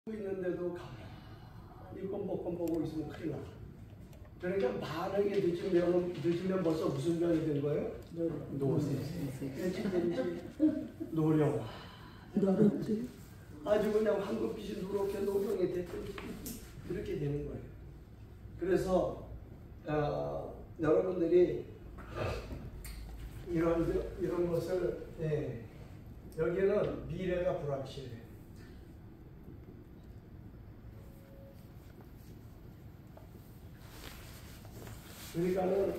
있는데도 가만히 껌뻑껌 보고 있으면 큰일 나. 그러니까 반응이 늦으면 벌써 무슨 병이 된 거예요? 노세. 노령. 아주 그냥 황금빛이 누렇게 노령이 됐든지 그렇게 되는 거예요. 그래서 여러분들이 이런 것을 여기는 미래가 불확실해. 그러니까는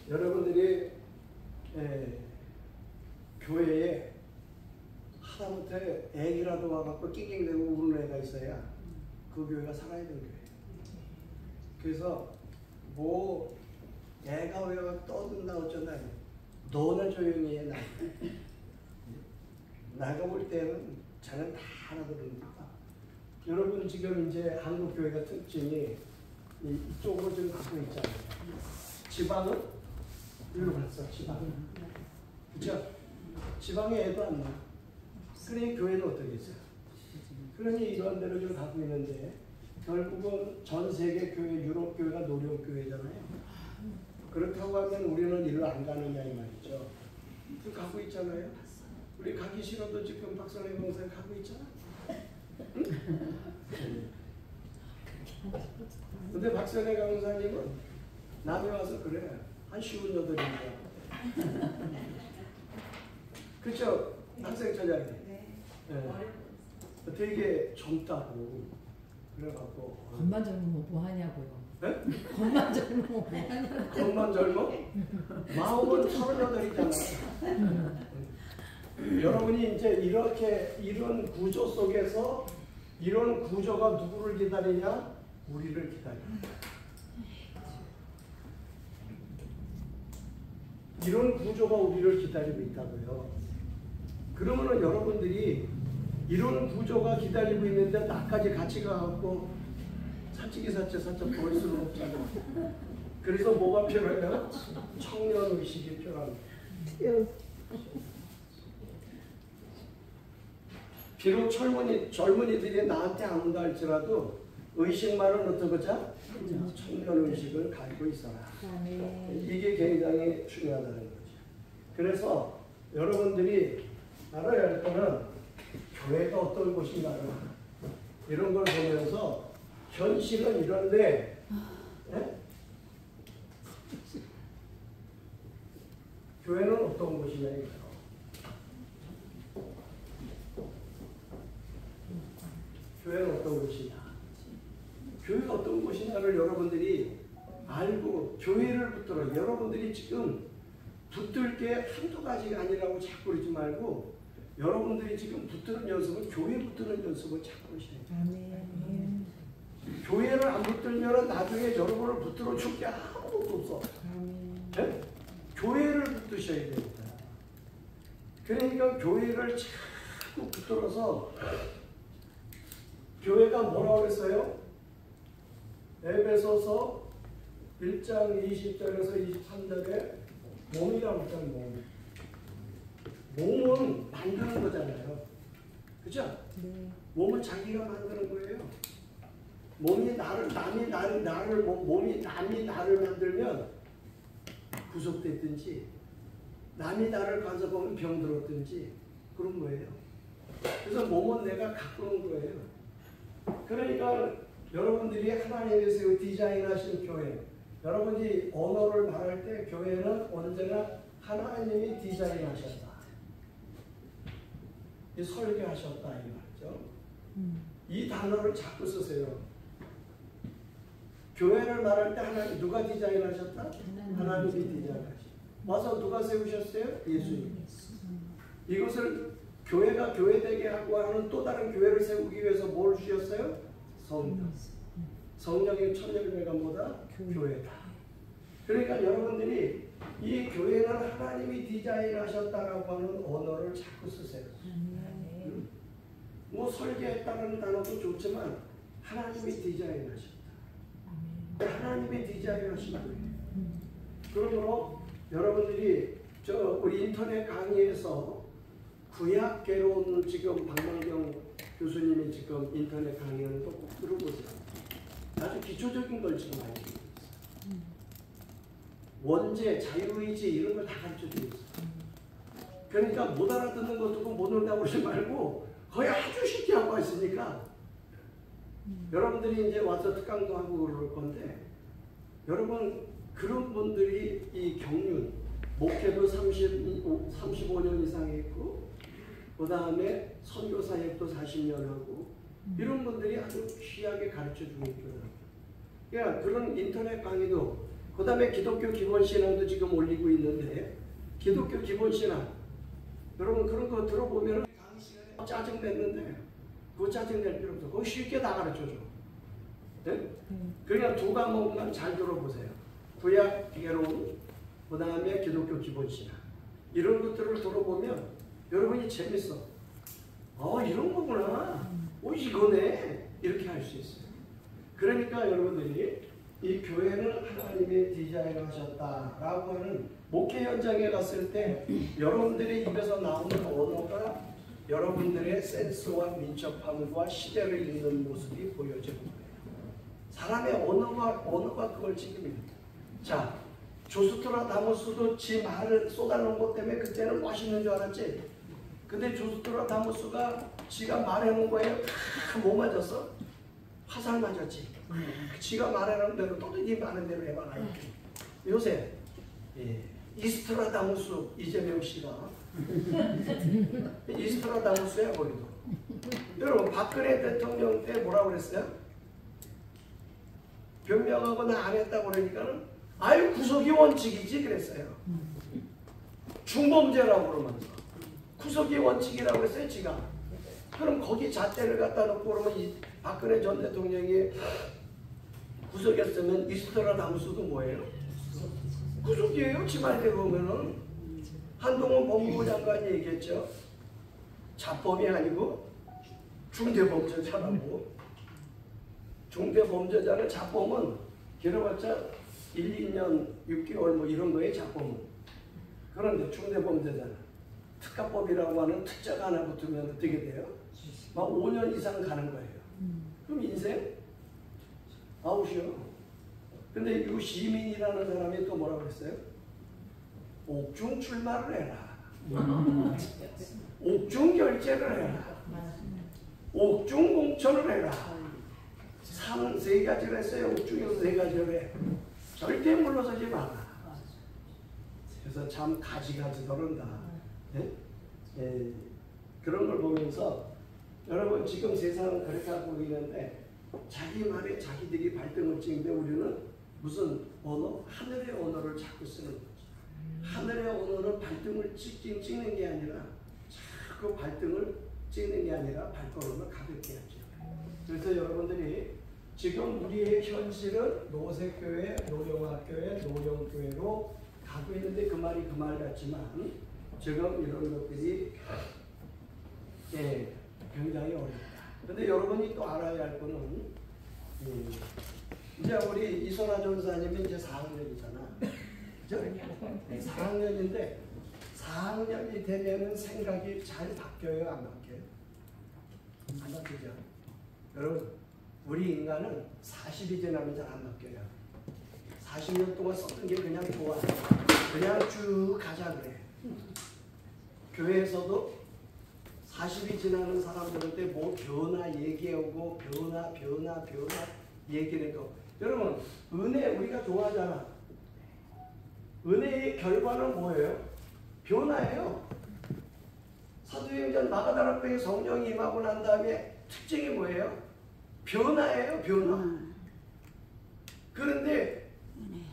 여러분들이 교회에 하다못해 애기라도 와갖고 낑낑대고 우는 애가 있어야 그 교회가 살아야 되는 교회예요. 그래서 뭐 애가 왜 떠든다 어쩐다 너는 조용히 해. 나가 볼 때는 자는 다 알아들으니까. 여러분 지금 이제 한국 교회가 특징이 이쪽으로 좀 갖고 있잖아요. 지방은 여기로 갔어. 지방은 그렇죠? 지방에 애도 안 나. 그러니 교회는 어떻게 있어요? 그러니 이런 데를 좀 갖고 있는데 결국은 전 세계 교회, 유럽 교회가 노령 교회잖아요. 그렇다고 하면 우리는 일로 안 가느냐 이 말이죠. 그 가고 있잖아요. 우리 가기 싫어도 지금 박선혜 강사님 가고 있잖아. 응? 근데 박선혜 강사님은 남이 와서 그래. 한 58인가. 그렇죠? 학생 처장이. 되게 젊다고. 그래갖고. 겉만 젊으면 뭐 하냐고요. 네? 겉만 젊으면 뭐 하냐고요. 겉만 젊어? 마음은 38이잖아. 여러분이 이제 이런 구조 속에서 이런 구조가 누구를 기다리냐? 우리를 기다려. 이런 구조가 우리를 기다리고 있다고요. 그러면은 여러분들이 이런 구조가 기다리고 있는데 나까지 같이 가갖고 살짝 볼 수는 없잖아요. 그래서 뭐가 필요해요? 청년 의식이 필요합니다. 비록 젊은이들이 나한테 안 온다 할지라도 의식만은 어떤 거죠? 청년 의식을 가지고 있어라. 이게 굉장히 중요하다는 거죠. 그래서 여러분들이 알아야 할 거는 교회가 어떤 곳인가를 이런 걸 보면서 현실은 이런데 교회는 어떤 곳이냐 이거예요. 교회는 어떤 곳이냐. 교회가 어떤 곳이냐를 여러분들이 알고 교회를 붙들어. 여러분들이 지금 붙들 게 한두 가지가 아니라고 자꾸 그러지 말고 여러분들이 지금 붙드는 연습은 교회 붙드는 연습을 자꾸 하셔야 돼요. 교회를 안 붙들면 나중에 여러분을 붙들어 줄 게 아무것도 없어. 네? 교회를 붙드셔야 됩니다. 그러니까 교회를 자꾸 붙들어서 교회가 뭐라고 했어요? 에베소서 1장 20절에서 23절에 몸이라고 했잖아요. 몸은 만드는 거잖아요. 그죠? 네. 몸은 자기가 만드는 거예요. 몸이 남이 나를 만들면 구속됐든지 남이 나를 간섭하면 병들었든지 그런 거예요. 그래서 몸은 내가 갖고 온 거예요. 그러니까 여러분들이 하나님께서 디자인하신 교회, 여러분이 언어를 말할 때 교회는 언제나 하나님이 디자인하셨다. 설계하셨다 이 말이죠. 이 단어를 자꾸 쓰세요. 교회를 말할 때 하나님 누가 디자인하셨다? 하나님이 디자인하셨다. 와서 누가 세우셨어요? 예수님. 이것을 교회가 교회되게 하고 하는 또 다른 교회를 세우기 위해서 뭘 주셨어요? 성령. 성령의 첫 열매가 뭐다? 교회다. 그러니까 여러분들이 이 교회는 하나님이 디자인하셨다라고 하는 언어를 자꾸 쓰세요. 뭐 설계했다는 단어도 좋지만 하나님이 디자인하셨다. 하나님이 디자인하신 거예요. 그러므로 여러분들이 우리 인터넷 강의에서 구약계론 지금 박만경 교수님이 지금 인터넷 강의하는 거 꼭 들어보세요. 아주 기초적인 걸 지금 알려주고 있어요. 원죄, 자유의지 이런 걸 다 가르쳐주고 있어요. 그러니까 못 알아듣는 거 듣고 못 온다고 그러지 말고 거의 아주 쉽게 하고 있으니까 여러분들이 이제 와서 특강도 하고 그럴 건데 여러분 그런 분들이 이 경륜 목회도 35년 이상 했고 그 다음에 선교 사역도 40년 하고 이런 분들이 아주 귀하게 가르쳐주고 있거든요. 그러니까 그런 인터넷 강의도 그 다음에 기독교 기본신앙도 지금 올리고 있는데 기독교 기본신앙 여러분 그런 거 들어보면 강의 시간에 짜증 냈는데 그거 짜증 낼 필요 없어. 그거 쉽게 다 가르쳐줘. 네? 그러니까 두 과목만 잘 들어보세요. 구약 개론 그 다음에 기독교 기본신앙 이런 것들을 들어보면 여러분이 재밌어. 이런 거구나. 이거네. 이렇게 할 수 있어요. 그러니까 여러분들이 이 교회는 하나님의 디자인을 하셨다라고 하는 목회 현장에 갔을 때 여러분들의 입에서 나오는 언어가 여러분들의 센스와 민첩함과 시대를 읽는 모습이 보여지는 거예요. 사람의 언어가 그걸 지킵니다. 자, 조스트라다무스도 지 말을 쏟아놓은 것 때문에 그때는 멋있는 줄 알았지. 근데 조스트라다무스가 지가 말해놓은 거에 다 뭐 맞았어? 화살 맞았지. 지가 말해놓은 대로 또 네 말하는 대로 해봐라. 요새 이스트라다무스 이재명 씨가 이스트라다무스야 거기도. 여러분 박근혜 대통령 때 뭐라고 그랬어요? 변명하거나 안 했다고 그러니까는 아유 구속이 원칙이지 그랬어요. 중범죄라고 그러면서 구속이 원칙이라고 그랬어요 지가. 그럼 거기 잣대를 갖다 놓고 그러면 이 박근혜 전 대통령이 구속했으면 이스트라다무스도 뭐예요? 구속이에요. 지 말대로 보면은 한동훈 법무부 장관이 얘기했죠. 자범이 아니고 중대범죄자라고. 중대범죄자는 자범은 길어봤자 1, 2년 6개월 뭐 이런 거에 자범은. 그런데 중대범죄자는 특가법이라고 하는 특자가 하나 붙으면 어떻게 돼요? 막 5년 이상 가는 거예요. 그럼 인생 아웃이요. 근데 이 시민이라는 사람이 또 뭐라고 했어요? 옥중 출마를 해라. 옥중 결제를 해라. 옥중 공천을 해라. 상 3가지를 했어요. 옥중에서 3가지를 해. 절대 물러서지 마라. 그래서 참 가지가지 더른다. 네? 그런 걸 보면서 여러분 지금 세상은 그렇게 하고 있는데 자기 말에 자기들이 발등을 찍는데 우리는 무슨 언어? 하늘의 언어를 자꾸 쓰는 거죠. 하늘의 언어는 발등을 찍는 게 아니라 자꾸 발등을 찍는 게 아니라 발걸음을 가볍게 하죠. 그래서 여러분들이 지금 우리의 현실은 노세교회, 노령학교회, 노령교회로 가고 있는데 그 말이 그 말 같지만 지금 이런 것들이 굉장히 어렵다. 근데 여러분이 또 알아야 할 거는 이제 우리 이소라 전사님이 이제 4학년이잖아. 그죠? 4학년인데 4학년이 되면은 생각이 잘 바뀌어요, 안 바뀌어요? 안 바뀌죠. 여러분, 우리 인간은 40이 지나면 잘 안 바뀌어요. 40년 동안 썼던 게 그냥 좋아. 그냥 쭉 가자 그래. 교회에서도 40이 지나는 사람들한테 뭐 변화 얘기하고 변화 얘기를 거. 여러분 은혜 우리가 좋아하잖아. 은혜의 결과는 뭐예요? 변화예요. 사도행전 마가다락방에 성령이 임하고 난 다음에 특징이 뭐예요? 변화예요. 변화. 그런데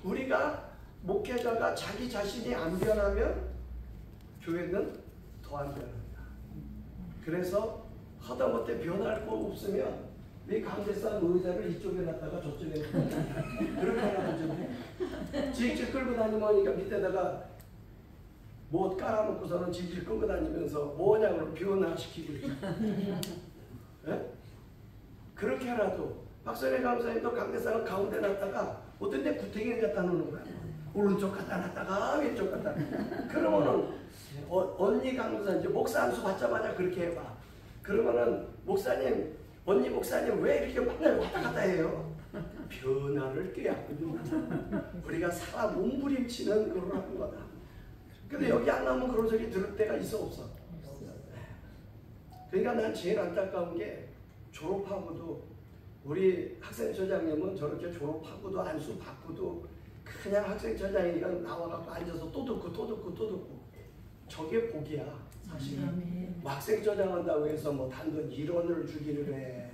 우리가 목회자가 자기 자신이 안 변하면 교회는 더 안 변합니다. 그래서 하다못해 변할 거 없으면 이 강대상 의자를 이쪽에 놨다가 저쪽에 놨다가 그렇게 하나 좀 질질 끌고 다니니까 밑에다가 뭐 깔아놓고서는 질질 끌고 다니면서 뭐냐고 변화시키고 예? 그렇게라도 박선혜 강사님도 강대상을 가운데 놨다가 어떤 데 구탱이를 갖다 놓는 거야. 오른쪽 갖다 놨다가 왼쪽 갖다 놨다가. 그러면은 언니 강사 이제 목사 안수 받자마자 그렇게 해봐. 그러면은 목사님, 언니 목사님 왜 이렇게 맨날 왔다 갔다 해요? 변화를 꾀하거든요. 우리가 사람 몸부림치는 그걸 하는 거다. 근데 여기 안 나오면 그런 소리 들을 때가 있어 없어? 그러니까 난 제일 안타까운 게 졸업하고도 우리 학생처장님은 저렇게 졸업하고도 안수 받고도 그냥 학생처장이니까 나와갖고 앉아서 또 듣고 또 듣고 또 듣고 저게 복이야 사실. 학생처장 한다고 해서 뭐 단돈 1원을 주기를 해,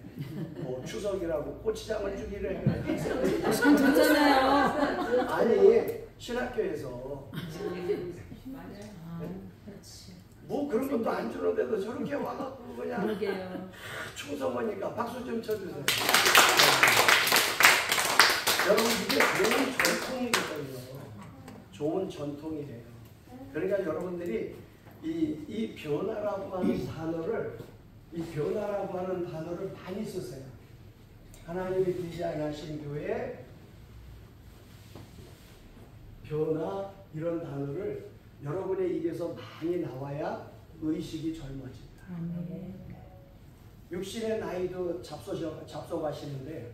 뭐 추석이라고 꼬치장을 주기를 해. 좋잖아요. 아니 신학교에서 뭐 그런 것도 안 주는데도 저렇게 와갖고 그냥 그러게요. 충성하니까 박수 좀 쳐주세요. 여러분 이게 좋은 전통이거든요. 좋은 전통이래요. 그러니까 여러분들이 이 변화라고 하는 단어를 많이 쓰세요. 하나님이 디자인하신 교회 변화 이런 단어를 여러분의 입에서 많이 나와야 의식이 젊어진다. 육신의 나이도 잡숴가시는데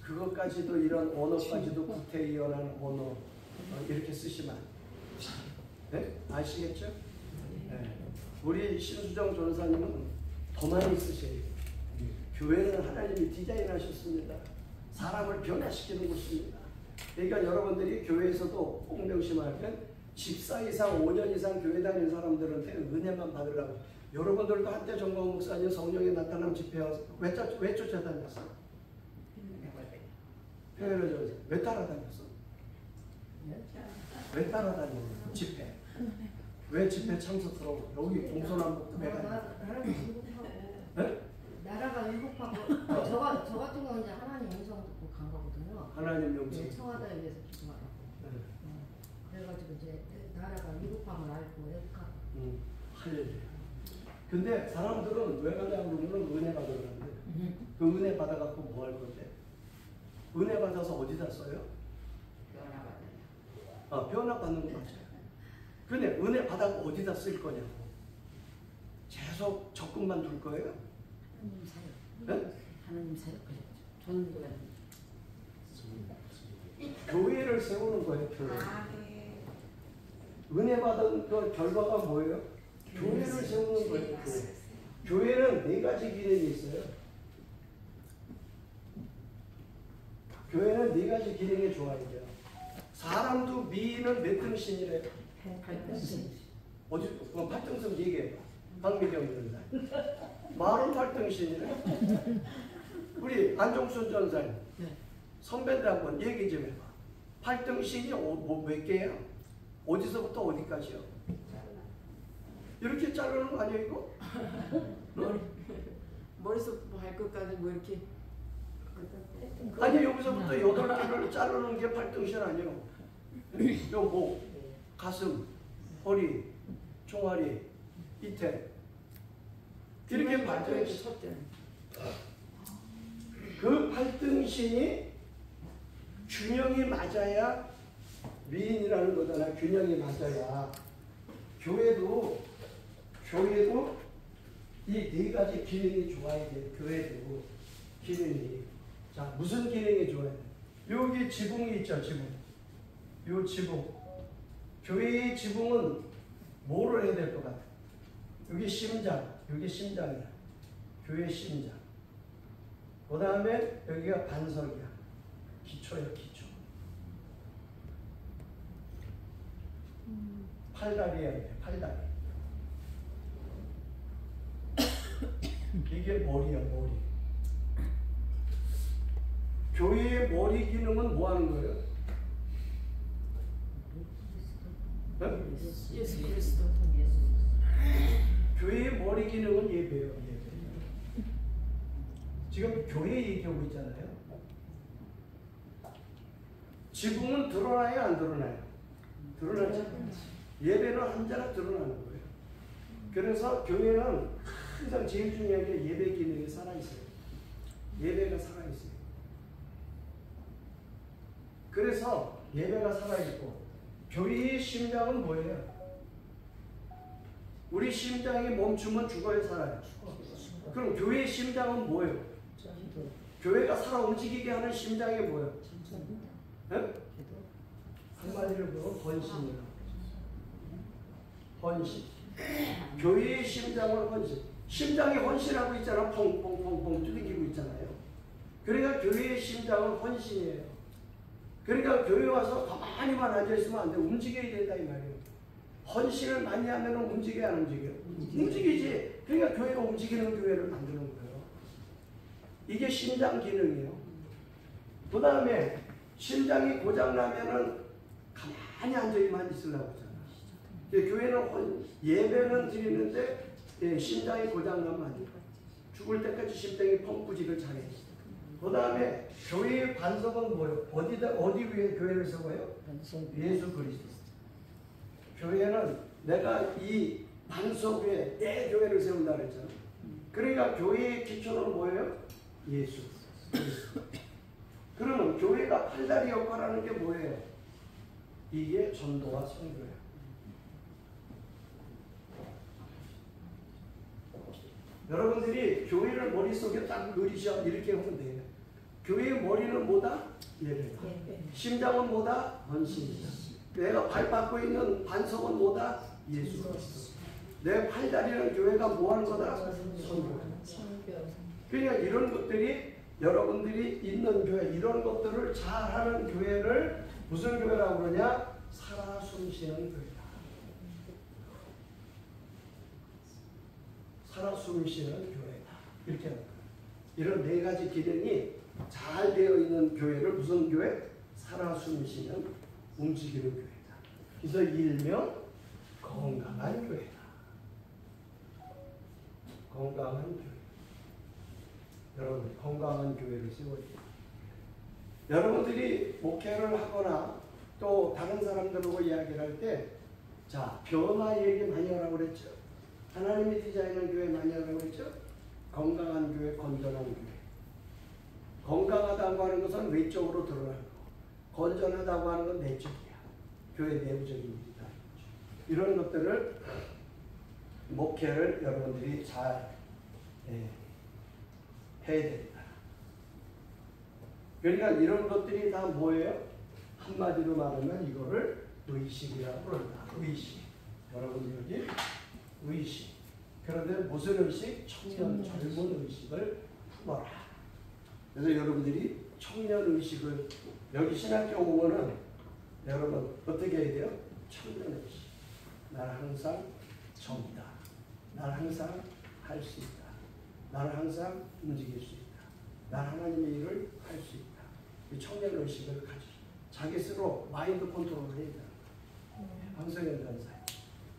그것까지도 이런 언어까지도 구태의연한 언어 이렇게 쓰시면 네? 아시겠죠? 네. 우리 신수정 전사님은 더 많이 쓰셔요. 교회는 하나님이 디자인하셨습니다. 사람을 변화시키는 곳입니다. 그러니까 여러분들이 교회에서도 꼭 명심하면 집사 이상 5년 이상 교회 다니는 사람들한테 은혜만 받으라고. 여러분들도 한때 정광훈 목사님 성령의 나타남 집회 와서 왜 쫓아다녔어? 왜 따라다녔어? 왜 따라다녔어? 집회. 왜 집회 참석하고 여기 동서남북도 매가 네? 나라가 회복하고 저 같은 경우는 이제 하나님 영성 듣고 간 거거든요. 하나님 영성. 네, 청와대에 위해서 기도하라고. 그래가지고 이제 나라가 회복함을 알고 회복하고. 할렐루야. 근데 사람들은 왜 가냐고 그러면 은혜 받으려는데 그 은혜 받아갖고 뭐 할 건데? 은혜 받아서 어디다 써요? 변화 받는 거 맞아요. 근데 은혜 받아서 어디다 쓸 거냐고. 계속 적금만 둘 거예요? 하나님 사역. 네? 하나님 사역 그래. 교회를 세우는 거예요. 교회. 은혜 받은 그 결과가 뭐예요? 교회를 세우는 거예요. 교회는 4가지 기능이 있어요. 교회는 4가지 기능이 좋아야 돼요. 사람도 미인은 몇 등신이래요? 8등신. 어디 8등신 얘기해봐. 박미경 전사. 말은 8등신이래. 우리 안종순 전사님. 선배들 한번 얘기 좀 해봐. 8등신이 몇 개야? 어디서부터 어디까지요? 이렇게 자르는 거 아니야 이거? 머리속부터 발끝까지 뭐 이렇게. 아니 여기서부터 8개를 자르는 게 8등신 아니에요. 요 목, 가슴, 허리, 종아리, 이태 이렇게 8등신. 그 8등신이 균형이 맞아야 미인이라는 거잖아. 균형이 맞아야 교회도 이 4가지 기능이 좋아야 돼. 교회도 기능이. 자, 무슨 기능이 좋아야 돼? 여기 지붕이 있죠, 지붕. 요 지붕. 교회의 지붕은 뭐를 해야 될 것 같아? 여기 심장, 여기 심장이야. 교회 심장. 그 다음에 여기가 반석이야. 기초야, 기초. 팔다리야, 팔다리. 이게 머리야, 머리. 교회의 머리 기능은 뭐 하는 거예요? 네? 예수 그리스도. 교회의 머리 기능은 예배예요, 예배. 지금 교회 얘기하고 있잖아요. 지붕은 드러나요, 안 드러나요? 드러나죠. 예배는 언제나 드러나는 거예요. 그래서 교회는 항상 제일 중요한 게 예배 기능이 살아있어요. 예배가 살아있어요. 그래서 예배가 살아있고, 교회의 심장은 뭐예요? 우리 심장이 멈추면 죽어요, 살아요? 그럼 교회의 심장은 뭐예요? 기도. 교회가 살아 움직이게 하는 심장이 뭐예요? 예? 기도. 한마디로 보면 헌신이에요. 헌신. 교회의 심장은 헌신. 심장이 헌신하고 있잖아. 펑펑펑펑 두들기고 있잖아요. 그러니까 교회의 심장은 헌신이에요. 그러니까 교회 와서 가만히만 앉아있으면 안 돼. 움직여야 된다 이 말이에요. 헌신을 많이 하면 움직여야 안 움직여요? 움직이지. 그러니까 교회가 움직이는 교회를 만드는 거예요. 이게 심장 기능이에요. 그 다음에 심장이 고장나면은 가만히 앉아있만 있으려고 하잖아. 교회는 예배는 드리는데 심장이 고장나면 안 돼요. 죽을 때까지 심장이 펌프질을 잘해. 그 다음에 교회의 반석은 뭐예요? 어디 위에 교회를 세워요? 예수 그리스도. 교회는 내가 이 반석 위에 내 교회를 세운다 그랬잖아. 그러니까 교회의 기초는 뭐예요? 예수 그리스도. 그러면 교회가 팔다리 역할하는 게 뭐예요? 이게 전도와 선교예요. 여러분들이 교회를 머릿속에 딱 그리셔 이렇게 하면 돼요. 교회의 머리는 뭐다? 예배다. 심장은 뭐다? 헌신이다. 내가 밟고 있는 반석은 뭐다? 예수 그리스도. 내 팔다리는 교회가 뭐 하는 거다? 선교다. 그러니까 이런 것들이 여러분들이 있는 교회, 이런 것들을 잘하는 교회를 무슨 교회라고 그러냐? 살아 숨쉬는 교회다. 살아 숨쉬는 교회다. 이렇게 하는 거예요. 이런 네 가지 기능이 잘 되어 있는 교회를 무슨 교회? 살아 숨쉬는 움직이는 교회다. 그래서 일명 건강한 교회다. 건강한 교회. 여러분 건강한 교회를 세워야 돼요. 여러분들이 목회를 하거나 또 다른 사람들하고 이야기를 할 때 자, 변화 얘기 많이 하라고 그랬죠. 하나님이 디자인한 교회 많이 하라고 그랬죠. 건강한 교회, 건전한 교회. 건강하다고 하는 것은 외적으로 드러나는 거. 건전하다고 하는 건 내적이야. 교회 내부적인 일이다. 이런 것들을 목회를 여러분들이 잘 해야 된다. 그러니까 이런 것들이 다 뭐예요? 한마디로 말하면 이거를 의식이라고 그런다. 의식. 여러분들 여기 의식. 그런데 무슨 의식? 청년 젊은 의식을 품어라. 그래서 여러분들이 청년 의식을 여기 신학교 오면은 여러분 어떻게 해야 돼요? 청년 의식. 나는 항상 젊다. 나는 항상 할 수 있다. 나는 항상 움직일 수 있다. 나는 하나님의 일을 할 수 있다. 이 청년 의식을 가지고 자기 스스로 마인드 컨트롤을 해야 된다. 황성현 전사.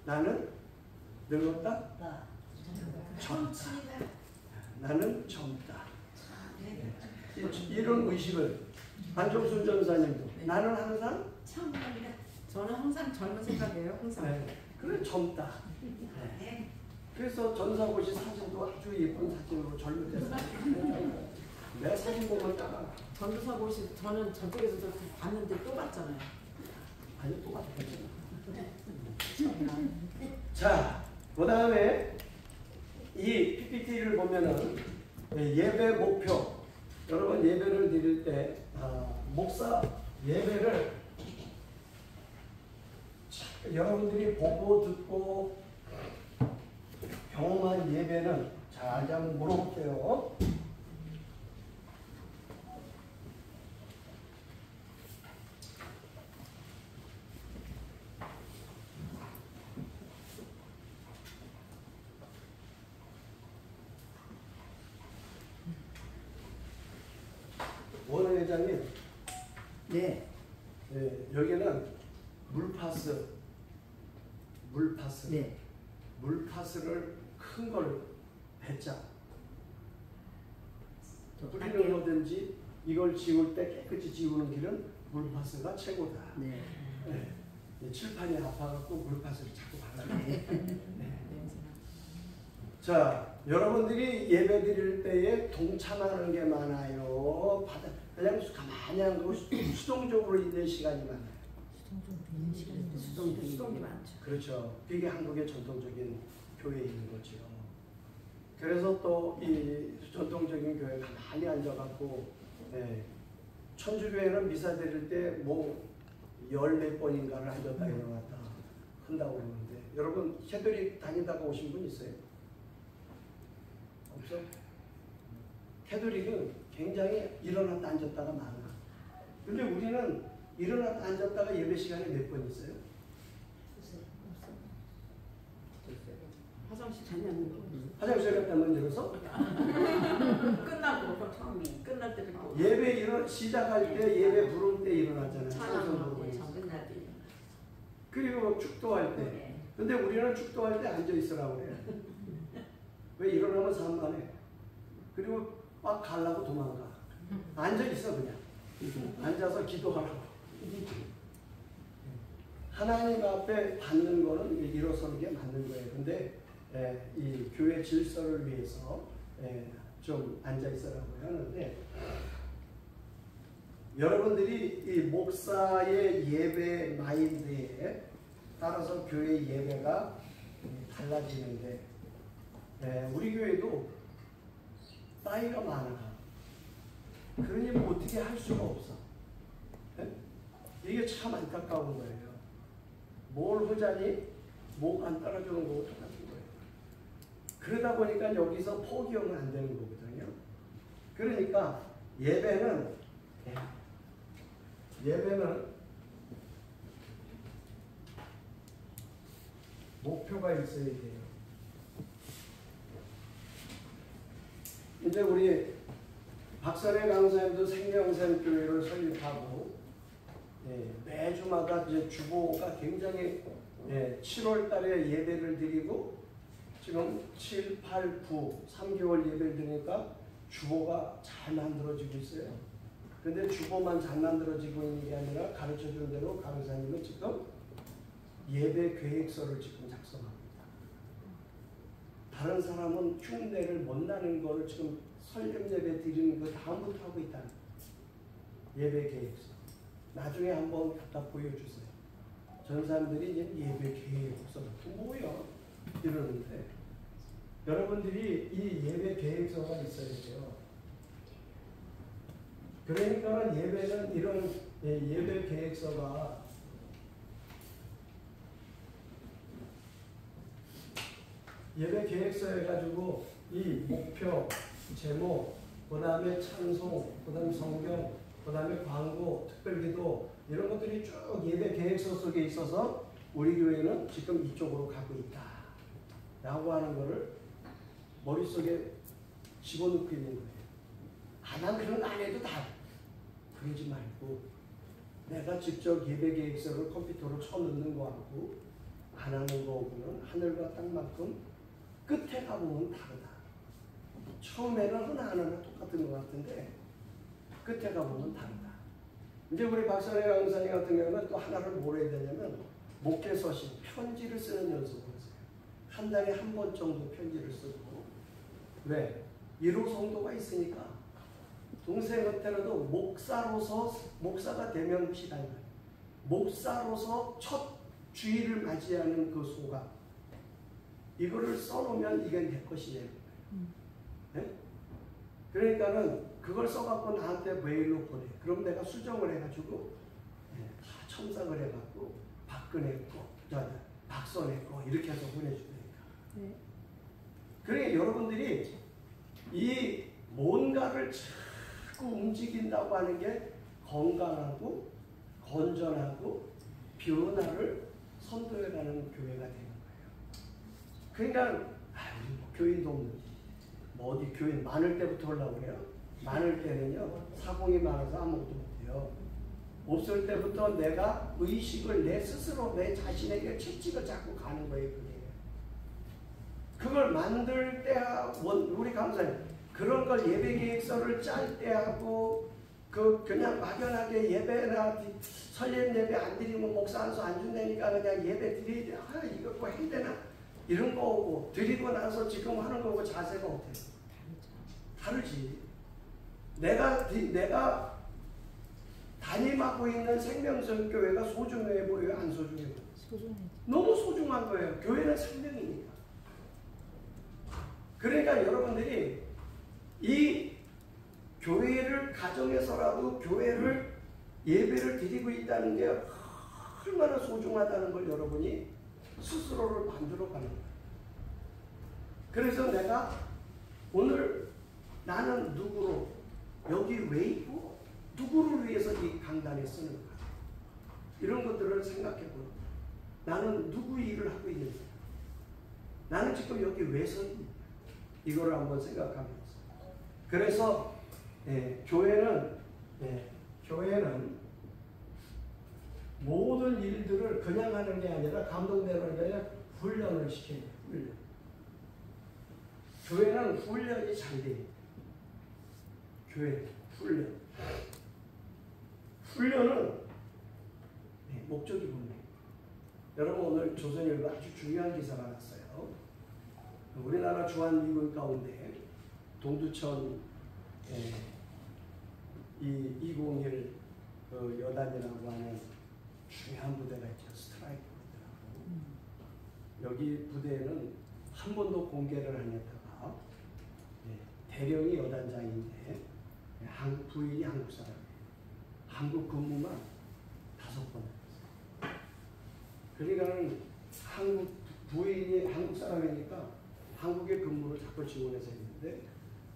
나는 늙었다? 젊다. 나는 젊다. 이런 의식을 안종순 전사님도 나는 항상 처음입니다. 저는 항상 젊은 생각이에요. 항상. 그래 젊다. 그래서 전사고시 사진도 아주 예쁜 사진으로 젊을 때 내가 사진 보면 따라. 전도사고시 저는 저쪽에서도 봤는데 또 봤잖아요. 아니 똑같아. 자, 그 다음에 이 PPT를 보면은 예배 목표. 여러분 예배를 드릴 때 목사 예배를 여러분들이 보고 듣고 경험한 예배는 자 이제 한번 물어볼게요. 원 회장님. 네. 네, 여기는 물파스. 네. 물파스를 큰 걸 배짜 뿌리는 할게요. 거든지 이걸 지울 때 깨끗이 지우는 길은 물파스가 최고다. 네. 네. 칠판이 아파갖고 물파스를 자꾸 발라요. 네. 자, 여러분들이 예배 드릴 때에 동참하는 게 많아요. 그냥 가만히 한 거 수동적으로 있는 시간이 많아요. 수동이 많죠. 그렇죠. 그게 한국의 전통적인 교회에 있는 거죠. 그래서 또 이 전통적인 교회 가만히 앉아갖고 천주교회는 미사 드릴 때 뭐 14 번인가를 앉았다 일어났다 한다고 그러는데 여러분 캐톨릭 다니다가 오신 분 있어요? 없어? 캐톨릭은 굉장히 일어났다 앉았다가 많아. 근데 우리는 일어났다 앉았다가 예배 시간에 몇 번 있어요? 화장실 다녔는데 화장실 갔다 문 열어서 끝나고 처음이 끝날 때 뵙고 예배 시작할 때 예배 부를 때 일어나잖아요. 찬양하고 찬송 부르고. 끝날 때 그리고 축도할 때. 근데 우리는 축도할 때 앉아 있으라고 그래. 왜 일어나면 산만해. 그리고 막 가려고 도망가. 앉아 있어 그냥. 앉아서 기도하라고. 하나님 앞에 받는 거는 일어서는 게 맞는 거예요. 근데 이 교회 질서를 위해서 좀 앉아 있으라고 하는데 여러분들이 이 목사의 예배 마인드에 따라서 교회 예배가 달라지는데 우리 교회도 나이가 많아. 그러니 뭐 어떻게 할 수가 없어. 이게 참 안타까운 거예요. 뭘 하자니 목 안 따라주는 거고 똑같은 거예요. 그러다 보니까 여기서 포기하면 안 되는 거거든요. 그러니까 예배는 목표가 있어야 돼요. 이제 우리 박선혜 강사님도 생명샘교회를 설립하고 매주마다 이제 주보가 굉장히 7월 달에 예배를 드리고 지금 7, 8, 9, 3개월 예배를 드리니까 주보가 잘 만들어지고 있어요. 근데 주보만 잘 만들어지고 있는 게 아니라 가르쳐준 대로 강사님은 지금 예배 계획서를 지금 작성합니다. 다른 사람은 흉내를 못 나는 거를 지금 설립 예배 드리는 거 다음부터 하고 있다는 거예요. 예배 계획서. 나중에 한번 갖다 보여주세요. 전사님들이 이제 예배 계획서 뭐야 이러는데 여러분들이 이 예배 계획서가 있어야 돼요. 그러니까 예배는 이런 예배 계획서가 예배 계획서 해가지고 이 목표, 제목, 그 다음에 찬송, 그 다음에 성경, 그 다음에 광고, 특별기도 이런 것들이 쭉 예배 계획서 속에 있어서 우리 교회는 지금 이쪽으로 가고 있다 라고 하는 거를 머릿속에 집어넣고 있는 거예요. 난 그런 거 안 해도 다 그러지 말고 내가 직접 예배 계획서를 컴퓨터로 쳐넣는 거하고 안 하는 거하고는 하늘과 땅만큼 끝에 가보면 다르다. 처음에는 하나하나 똑같은 것 같은데 끝에 가보면 다르다. 이제 우리 박선혜 강사님 같은 경우는 또 하나를 뭘 해야 되냐면 목회 서신, 편지를 쓰는 연습을 하세요. 한 달에 한 번 정도 편지를 쓰고 왜? 1호 성도가 있으니까 동생한테라도 목사로서 목사가 되면 시간이 목사로서 첫 주일을 맞이하는 그 소감 이거를 써놓으면 이게 내 것이에요. 네? 그러니까는 그걸 써갖고 나한테 메일로 보내. 그럼 내가 수정을 해가지고 다 첨삭을 해갖고 박근혜 거, 박선혜 거 이렇게 해서 보내주니까. 네. 그러니까 여러분들이 이 뭔가를 자꾸 움직인다고 하는 게 건강하고 건전하고 변화를 선도해가는 교회가 되는 거예요. 그러니까 우리 뭐 교인도 없는데 뭐 어디 교인 많을 때부터 하려고 그래요? 많을 때는요 사공이 많아서 아무것도 못해요. 없을 때부터 내가 의식을 내 스스로 내 자신에게 채찍을 잡고 가는 거예요. 그걸 만들 때 우리 강사님 그런 걸 예배 계획서를 짤 때 하고 그냥 막연하게 예배나 설립 예배 안 드리면 목사 안수 안 준다니까 그냥 예배 드리야 이거 뭐 해야 되나 이런 거 오고 드리고 나서 지금 하는 거고 자세가 어때요? 다르지. 내가 담임하고 있는 생명선 교회가 소중해 보여요? 안 소중해 보여요? 너무 소중한 거예요. 교회는 생명이니까. 그러니까 여러분들이 이 교회를 가정에서라도 교회를 예배를 드리고 있다는 게 얼마나 소중하다는 걸 여러분이 스스로를 만들어가는 거예요. 그래서 내가 오늘 나는 누구로 여기 왜 있고 누구를 위해서 이 강단에 쓰는가 이런 것들을 생각해보고 나는 누구 일을 하고 있는지 나는 지금 여기 왜 서 있는지 이거를 한번 생각하면서 그래서 교회는 모든 일들을 그냥 하는 게 아니라 감동대로 하는 게 아니라 훈련을 시켜야 돼요. 훈련. 교회는 훈련이 잘 돼요. 교회 훈련. 훈련은 목적이 분명해요. 여러분 오늘 조선일보 아주 중요한 기사가 났어요. 우리나라 주한미군 가운데 동두천 201 여단이라고 하는 중요한 부대가 있죠. 스트라이크 부대라고. 여기 부대에는 한 번도 공개를 안 했다가 대령이 여단장인데 부인이 한국 사람이에요. 한국 근무만 5번 했어요. 그러니까는 부인이 한국 사람이니까 한국의 근무를 자꾸 지원해서 했는데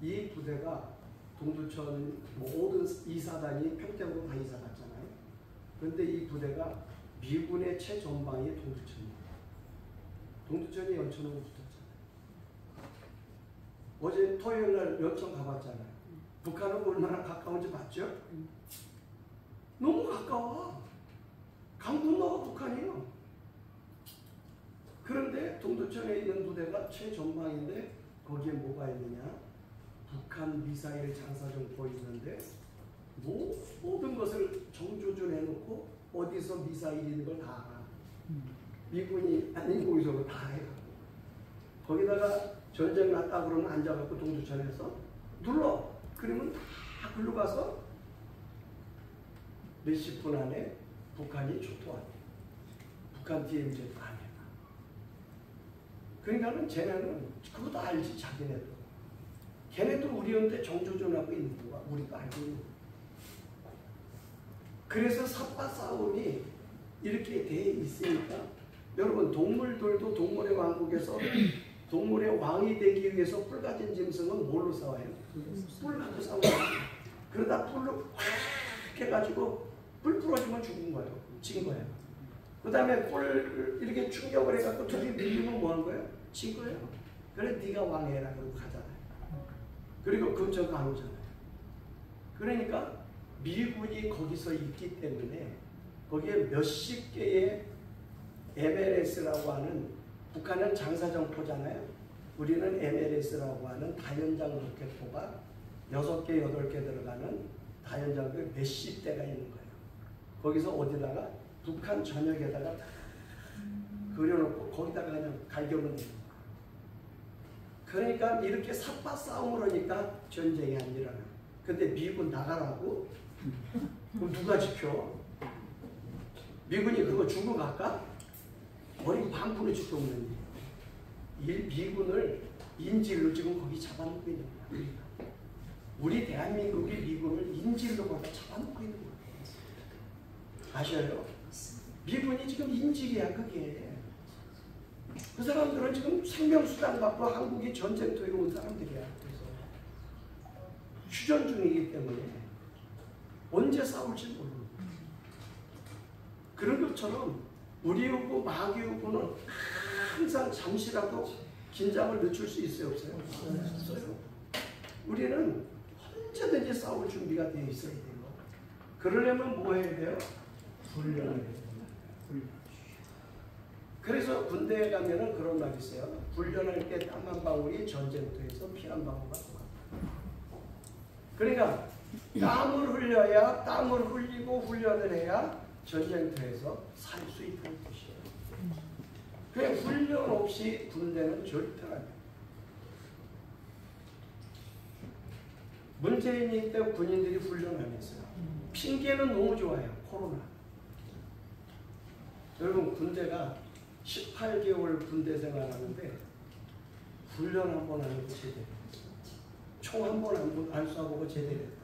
이 부대가 동두천 모든 이사단이 평택으로 다 이사 갔잖아요. 그런데 이 부대가 미군의 최전방이 동두천이에요. 동두천이 연천으로 붙었잖아요. 어제 토요일 날 연천 가봤잖아요. 북한은 얼마나 가까운지 봤죠? 너무 가까워. 강동로가 북한이에요. 그런데 동두천에 있는 부대가 최전방인데 거기에 뭐가 있느냐? 북한 미사일 장사정포 있는데 모든 것을 정조준 해놓고 어디서 미사일이 있는 걸 다 알아. 미군이 아닌 곳으로 다 해가고 거기다가 전쟁 났다 그러면 앉아갖고 동두천에서 눌러. 그러면 다 글로 가서 몇십 분 안에 북한이 초토화돼. 북한 DMZ도 안 해가. 그러니까는 쟤네는 그것도 알지 자기네도. 걔네도 우리한테 정조준하고 있는 거야. 우리도 알고 있는 거야. 그래서 삿바 싸움이 이렇게 돼 있으니까 여러분 동물들도 동물의 왕국에서 동물의 왕이 되기 위해서 뿔 가진 짐승은 뭘로 싸워요? 뿔 가지고 싸워요. 그러다 뿔로 확 해가지고 뿔 부러지면 죽은 거예요. 진 거예요. 그 다음에 뿔 이렇게 충격을 해갖고 둘이 밀리면 뭐 한 거예요? 진 거예요. 그래 네가 왕해라 그러고 가잖아요. 그리고 근처가 안 오잖아요. 그러니까 미군이 거기서 있기 때문에 거기에 몇십 개의 MLS라고 하는 북한은 장사정포잖아요. 우리는 MLS라고 하는 다연장 로켓포가 6개, 8개 들어가는 다연장도 몇십 대가 있는 거예요. 거기서 어디다가 북한 전역에다가 그려놓고 거기다가 그냥 갈겨놓는 거예요. 그러니까 이렇게 삿바 싸움을 하니까 전쟁이 안 일어나요. 근데 미군 나가라고? 그럼 누가 지켜? 미군이 그거 주고 갈까? 머리 반푼을 줄도 없는 일. 미군을 인질로 지금 거기 잡아놓고 있는 거야. 우리 대한민국이 미군을 인질로 거기 잡아놓고 있는 거야. 아셔요? 미군이 지금 인질이야 그게. 그 사람들은 지금 생명수당 받고 한국이 전쟁터에 온 사람들이야. 그래서 휴전 중이기 때문에 언제 싸울지 모르는 그런 것처럼 우리하고 마귀하고는 항상 잠시라도 긴장을 늦출 수 있어요? 없어요? 없어요. 우리는 언제든지 싸울 준비가 되어 있어야 돼요. 그러려면 뭐 해야 돼요? 훈련을 해야 돼요. 그래서 군대에 가면은 그런 말이 있어요. 훈련할 때 땀 한 방울이 전쟁터에서 피 한 방울과 똑같다. 그러니까 땀을 흘려야 땀을 흘리고 훈련을 해야 전쟁터에서 살 수 있다는 뜻이에요. 그냥 훈련 없이 군대는 절대로 안 돼요. 문재인이 때 군인들이 훈련 안 했어요. 핑계는 너무 좋아요. 코로나. 여러분 군대가 18개월 군대 생활하는데 훈련 한 번 하고 제대로. 총 한 번 안 쏴보고 제대로 했다.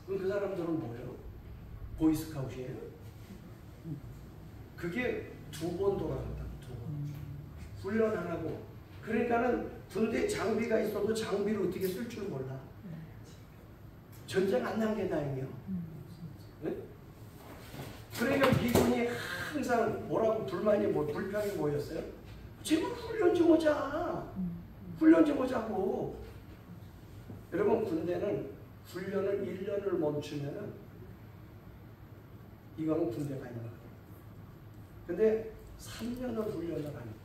그럼 그 사람들은 뭐예요? 보이스카웃이에요? 그게 2번 돌아간다. 2번. 훈련 안 하고. 그러니까는 군대 장비가 있어도 장비를 어떻게 쓸 줄 몰라. 전쟁 안 난 게 다행이요. 네? 그러니까 미군이 항상 뭐라고 불만이 불평이 뭐였어요? 제발 훈련 좀 오자. 훈련 좀 오자고. 여러분 군대는 훈련을 1년을 멈추면은 이거는 군대가 아닌 거예요. 근데 3년을 훈련을 합니다.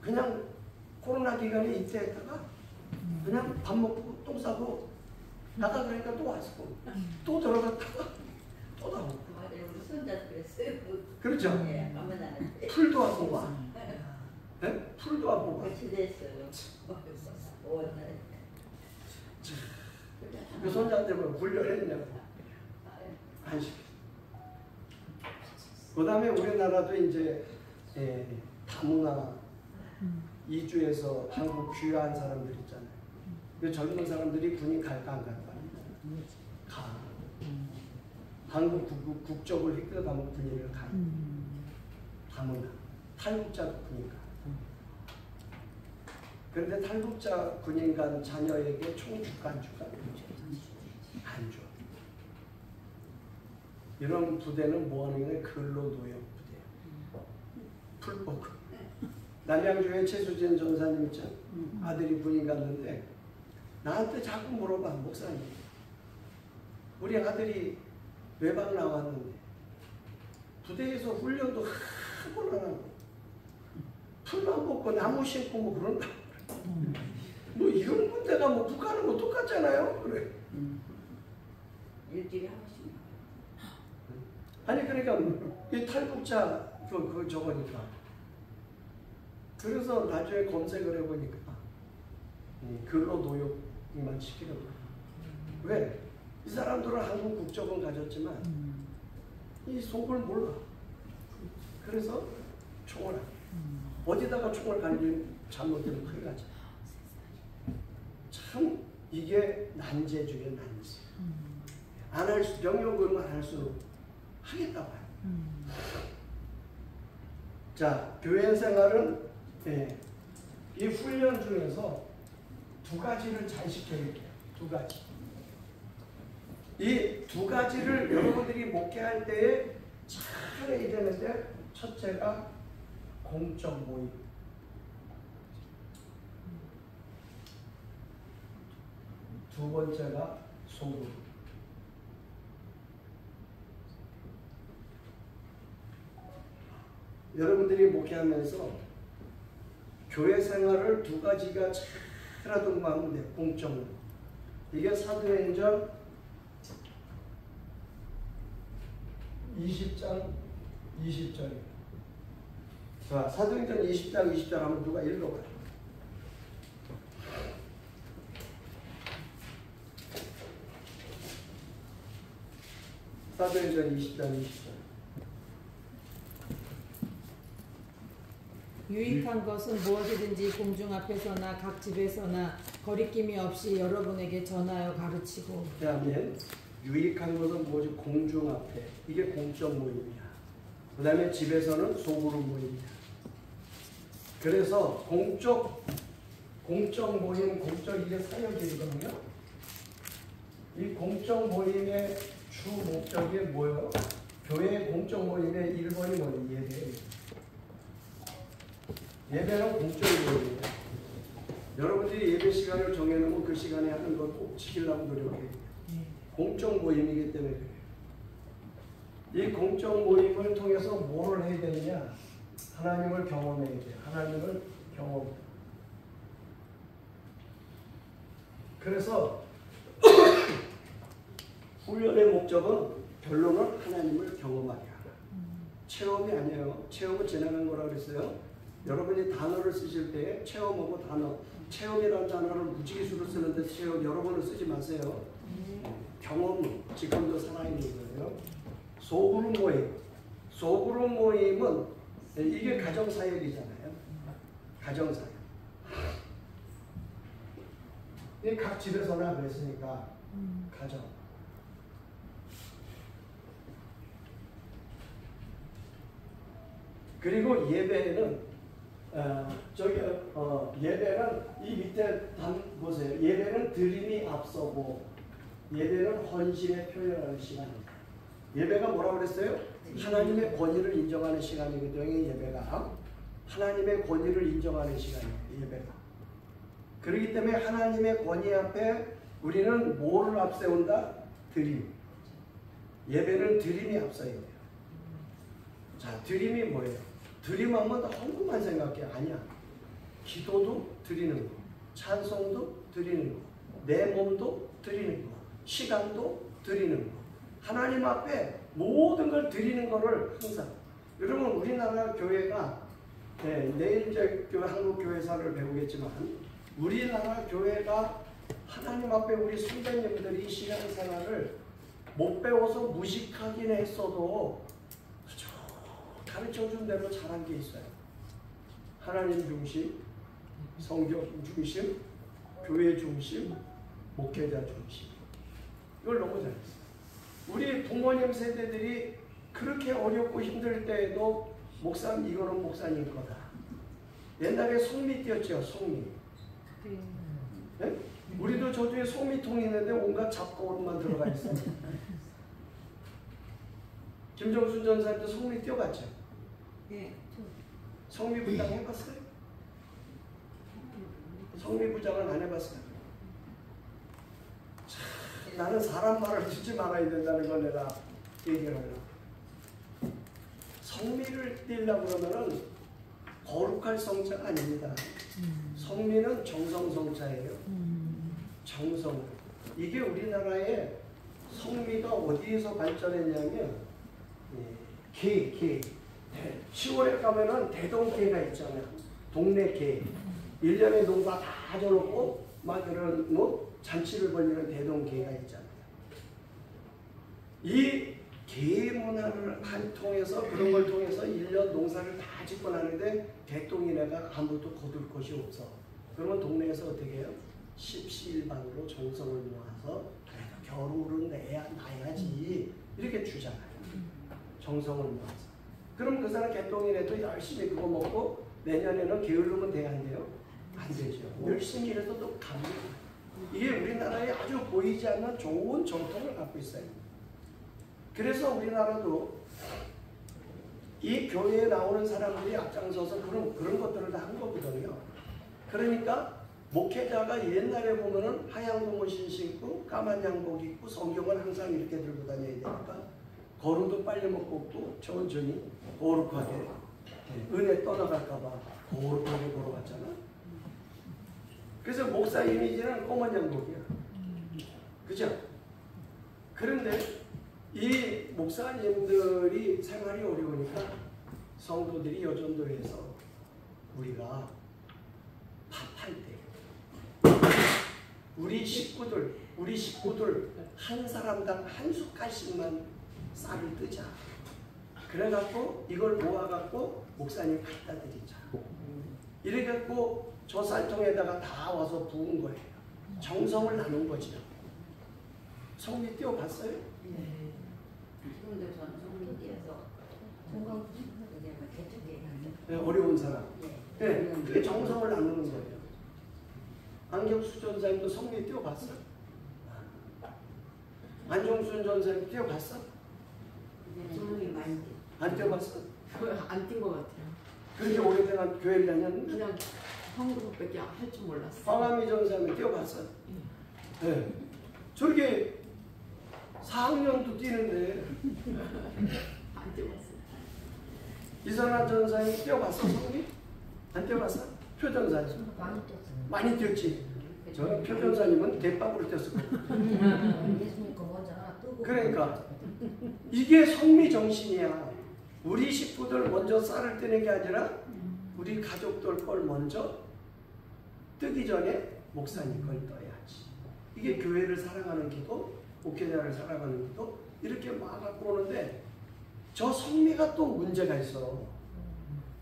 그냥 코로나 기간에 이때 했다가 그냥 밥 먹고 똥 싸고 나가 그러니까 또 왔고 또 들어갔다가 또 나오고. 우리 손자도 그랬어요. 그렇죠? 예, 가면 안 돼. 풀도 하고 와. 네? 풀도 하고 와. 같이 됐어요. 오늘. 그 손자한테 뭐 훈련했냐고. 안 시켜. 그 다음에 우리나라도 이제 다문화 이주해서 한국 귀화한 사람들 있잖아요. 그 젊은 사람들이 군인 갈까 안 갈까? 가. 한국 국적을 획득하면 군인을 가. 다문화. 탈북자 군인 가. 그런데 탈북자 군인 간 자녀에게 총 줄까 안 줄까? 안 줘. 이런 부대는 뭐 하는 게 근로노역 부대예요. 풀복. 남양주에 최수진 전사님 있죠? 아들이 군인 갔는데 나한테 자꾸 물어봐. 목사님, 우리 아들이 외박 나왔는데 부대에서 훈련도 한 번 안 하고 풀만 뽑고 나무 심고 뭐 그런다. 뭐 이런 군대가 뭐 북한은 뭐 똑같잖아요. 그래. 일주일에 한 번씩. 아니 그러니까 이 탈북자 그 저거니까. 그래서 나중에 검색을 해보니까 근로노역만 시키려고. 왜? 이 사람들은 한국 국적은 가졌지만 이 속을 몰라. 그래서 총을 안 해. 어디다가 총을 갈리면 잘못되면 큰일 나죠. 참 이게 난제 중에 난제. 안 할 수, 병역을 안 할 수는 하겠다 봐요. 자, 교회 생활은 이 훈련 중에서 2가지를 잘 시켜야 돼요. 2가지. 이 2가지를 여러분들이 목회할 때에 잘 해야 되는데, 첫째가 공적 모임. 두 번째가 소금. 여러분들이 목회하면서 교회 생활을 2가지가 잘 하던 가운데 공적 모임. 이게 사도행전 20장 20절입니다. 자, 사도행전 20장 20절 한번 누가 읽어봐요. 사도행전 20장 20절. 유익한 것은 무엇이든지 공중 앞에서나 각 집에서나 거리낌이 없이 여러분에게 전하여 가르치고. 그다음에 유익한 것은 뭐지? 공중 앞에. 이게 공적 모임이야. 그 다음에 집에서는 소그룹 모임이야. 그래서 공적 모임, 이게 사역이거든요. 이 공적 모임의 주 목적이 뭐예요? 교회 공적 모임의 1번이 뭐예요? 예배. 예배는 공적 모임이에요. 여러분들이 예배 시간을 정해놓으면 그 시간에 하는 걸 꼭 지키려고 노력해요. 공적 모임이기 때문에 그래요. 이 공적 모임을 통해서 뭘 해야 되느냐? 하나님을 경험해야 돼요. 하나님을 경험. 그래서 훈련의 목적은 결론은 하나님을 경험하게 하라. 체험이 아니에요. 체험은 지나간 거라고 그랬어요. 여러분이 단어를 쓰실 때 체험하고 단어, 체험이라는 단어를 무지개수로 쓰는데 체험 여러 번을 쓰지 마세요. 경험, 지금도 살아있는 거예요. 소그룹 모임은 이게 가정사역이잖아요. 가정사역. 각 집에서나 그랬으니까 가죠. 그리고 예배는 예배는 이 밑에 보세요. 예배는 드림이 앞서고 예배는 헌신의 표현하는 시간입니다. 예배가 뭐라고 그랬어요? 하나님의 권위를 인정하는 시간이거든요. 예배가 하나님의 권위를 인정하는 시간이에요. 예배가. 그렇기 때문에 하나님의 권위 앞에 우리는 뭐를 앞세운다? 드림. 예배는 드림이 앞서야 돼요. 자, 드림이 뭐예요? 드림하면 헌금만 생각해. 아니야. 기도도 드리는 거, 찬송도 드리는 거, 내 몸도 드리는 거, 시간도 드리는 거. 하나님 앞에 모든 걸 드리는 거를 항상. 여러분, 우리나라 교회가 내일 이제 한국 교회사를 배우겠지만 우리나라 교회가 하나님 앞에 우리 선배님들이 신앙생활을 못 배워서 무식하긴 했어도 가르쳐준 대로 잘한 게 있어요. 하나님 중심, 성경 중심, 교회 중심, 목회자 중심. 이걸 너무 잘했어요. 우리 부모님 세대들이 그렇게 어렵고 힘들 때에도 목사님, 이거는 목사님 거다. 옛날에 송미 띄었죠, 송미. 네? 우리도 저주에 송미통이 있는데 온갖 잡곡만 들어가 있어요. 김정순 전사님도 송미 띄어봤죠? 네. 성미부장 해봤어요? 성미부장은 안 해봤어요? 참, 나는 사람 말을 듣지 말아야 된다는 걸 내가 얘기를 하려고. 성미를 띄려고 그러면은 거룩할 성자가 아닙니다. 성미는 정성성자예요. 정성. 이게 우리나라의 성미가 어디에서 발전했냐면 개. 10월에 가면은 대동개가 있잖아요. 동네 개. 1년에 농사 다 져놓고 막 그런 잔치를 벌리는 대동개가 있잖아요. 이 개 문화를 통해서 그런 걸 통해서 1년 농사를 다 짓고 나는데 개똥이네가 아무도 거둘 곳이 없어. 그러면 동네에서 어떻게 해요? 십시일반으로 정성을 모아서 겨울은 나야지 이렇게 주잖아요. 정성을 모아서. 그럼 그 사람 개똥이라도 열심히 그거 먹고 내년에는 게으르면 돼야 안 돼요? 안 되죠. 열심히 일해서 또 갑니다. 이게 우리나라에 아주 보이지 않는 좋은 전통을 갖고 있어요. 그래서 우리나라도 이 교회에 나오는 사람들이 앞장서서 그런 것들을 다 한 거거든요. 그러니까 목회자가 옛날에 보면은 하얀 고무신 신고 까만 양복 입고 성경을 항상 이렇게 들고 다녀야 되니까 걸음도 빨리 못 걷고 천천히 거룩하게 은혜 떠나갈까봐 거룩하게 걸어갔잖아. 그래서 목사 이미지는 검은 양복이야. 그죠? 그런데 이 목사님들이 생활이 어려우니까 성도들이 여전도에서 우리가 밥할 때 우리 식구들 한 사람당 한 숟갈씩만 쌀을 뜨자. 그래갖고 이걸 모아갖고 목사님 갖다 드리자. 이래갖고 저 쌀통에다가 다 와서 부은 거예요. 정성을 나눈 거죠. 성미 띄워봤어요? 네. 지금도 저는 성미 띄어서 건강 그게 뭐 개척이 네, 어려운 사람. 네. 네, 그게 정성을 나누는 거예요. 안경수 전사님도 성미 띄워봤어요? 안종순 전사님 띄워봤어? 저는 많이 안 띄워봤어? 안뛴 것 같아요. 그렇게 오래된 교회를 다녔는데 그냥 헌금밖에 할 줄 몰랐어요. 황하미 전사님 띄워봤어? 네. 저렇게 4학년도 뛰는데 안 뛰어봤어요. 이선아 전사님 뛰어봤어? 성기? 안 뛰어봤어? 표 전사님 많이 떴어요. 많이 뛰었지. 저 표 전사님은 대빵으로 뛰었을 거예요. 예수님 거 먼저 하나 뜨고. 그러니까 이게 성미 정신이야. 우리 식구들 먼저 쌀을 뜨는 게 아니라 우리 가족들 걸 먼저 뜨기 전에 목사님 걸 떠야지. 이게 교회를 사랑하는 기도, 목회자를 사랑하는 기도 이렇게 막 갖고 오는데 저 성미가 또 문제가 있어.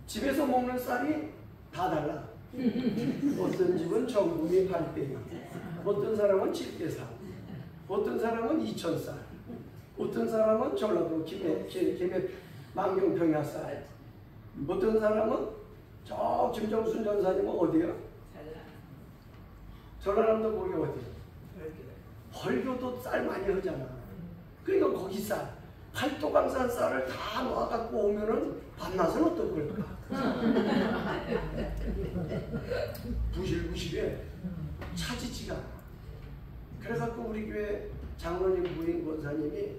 집에서 먹는 쌀이 다 달라. 어떤 집은 정금이 800여, 어떤 사람은 7대4, 어떤 사람은 2000살, 어떤 사람은 전라도 김해 망경평야살, 어떤 사람은 저 김정순 전사님은 어디요? 전라남도 거기 어디요? 벌교도 쌀 많이 하잖아. 그러니까 거기 쌀, 팔도강산 쌀을 다 놓아갖고 오면은 밤낮은 어떨 걸까? 부실부실해. 차지지가 않아. 그래갖고 우리 교회 장로님 부인 권사님이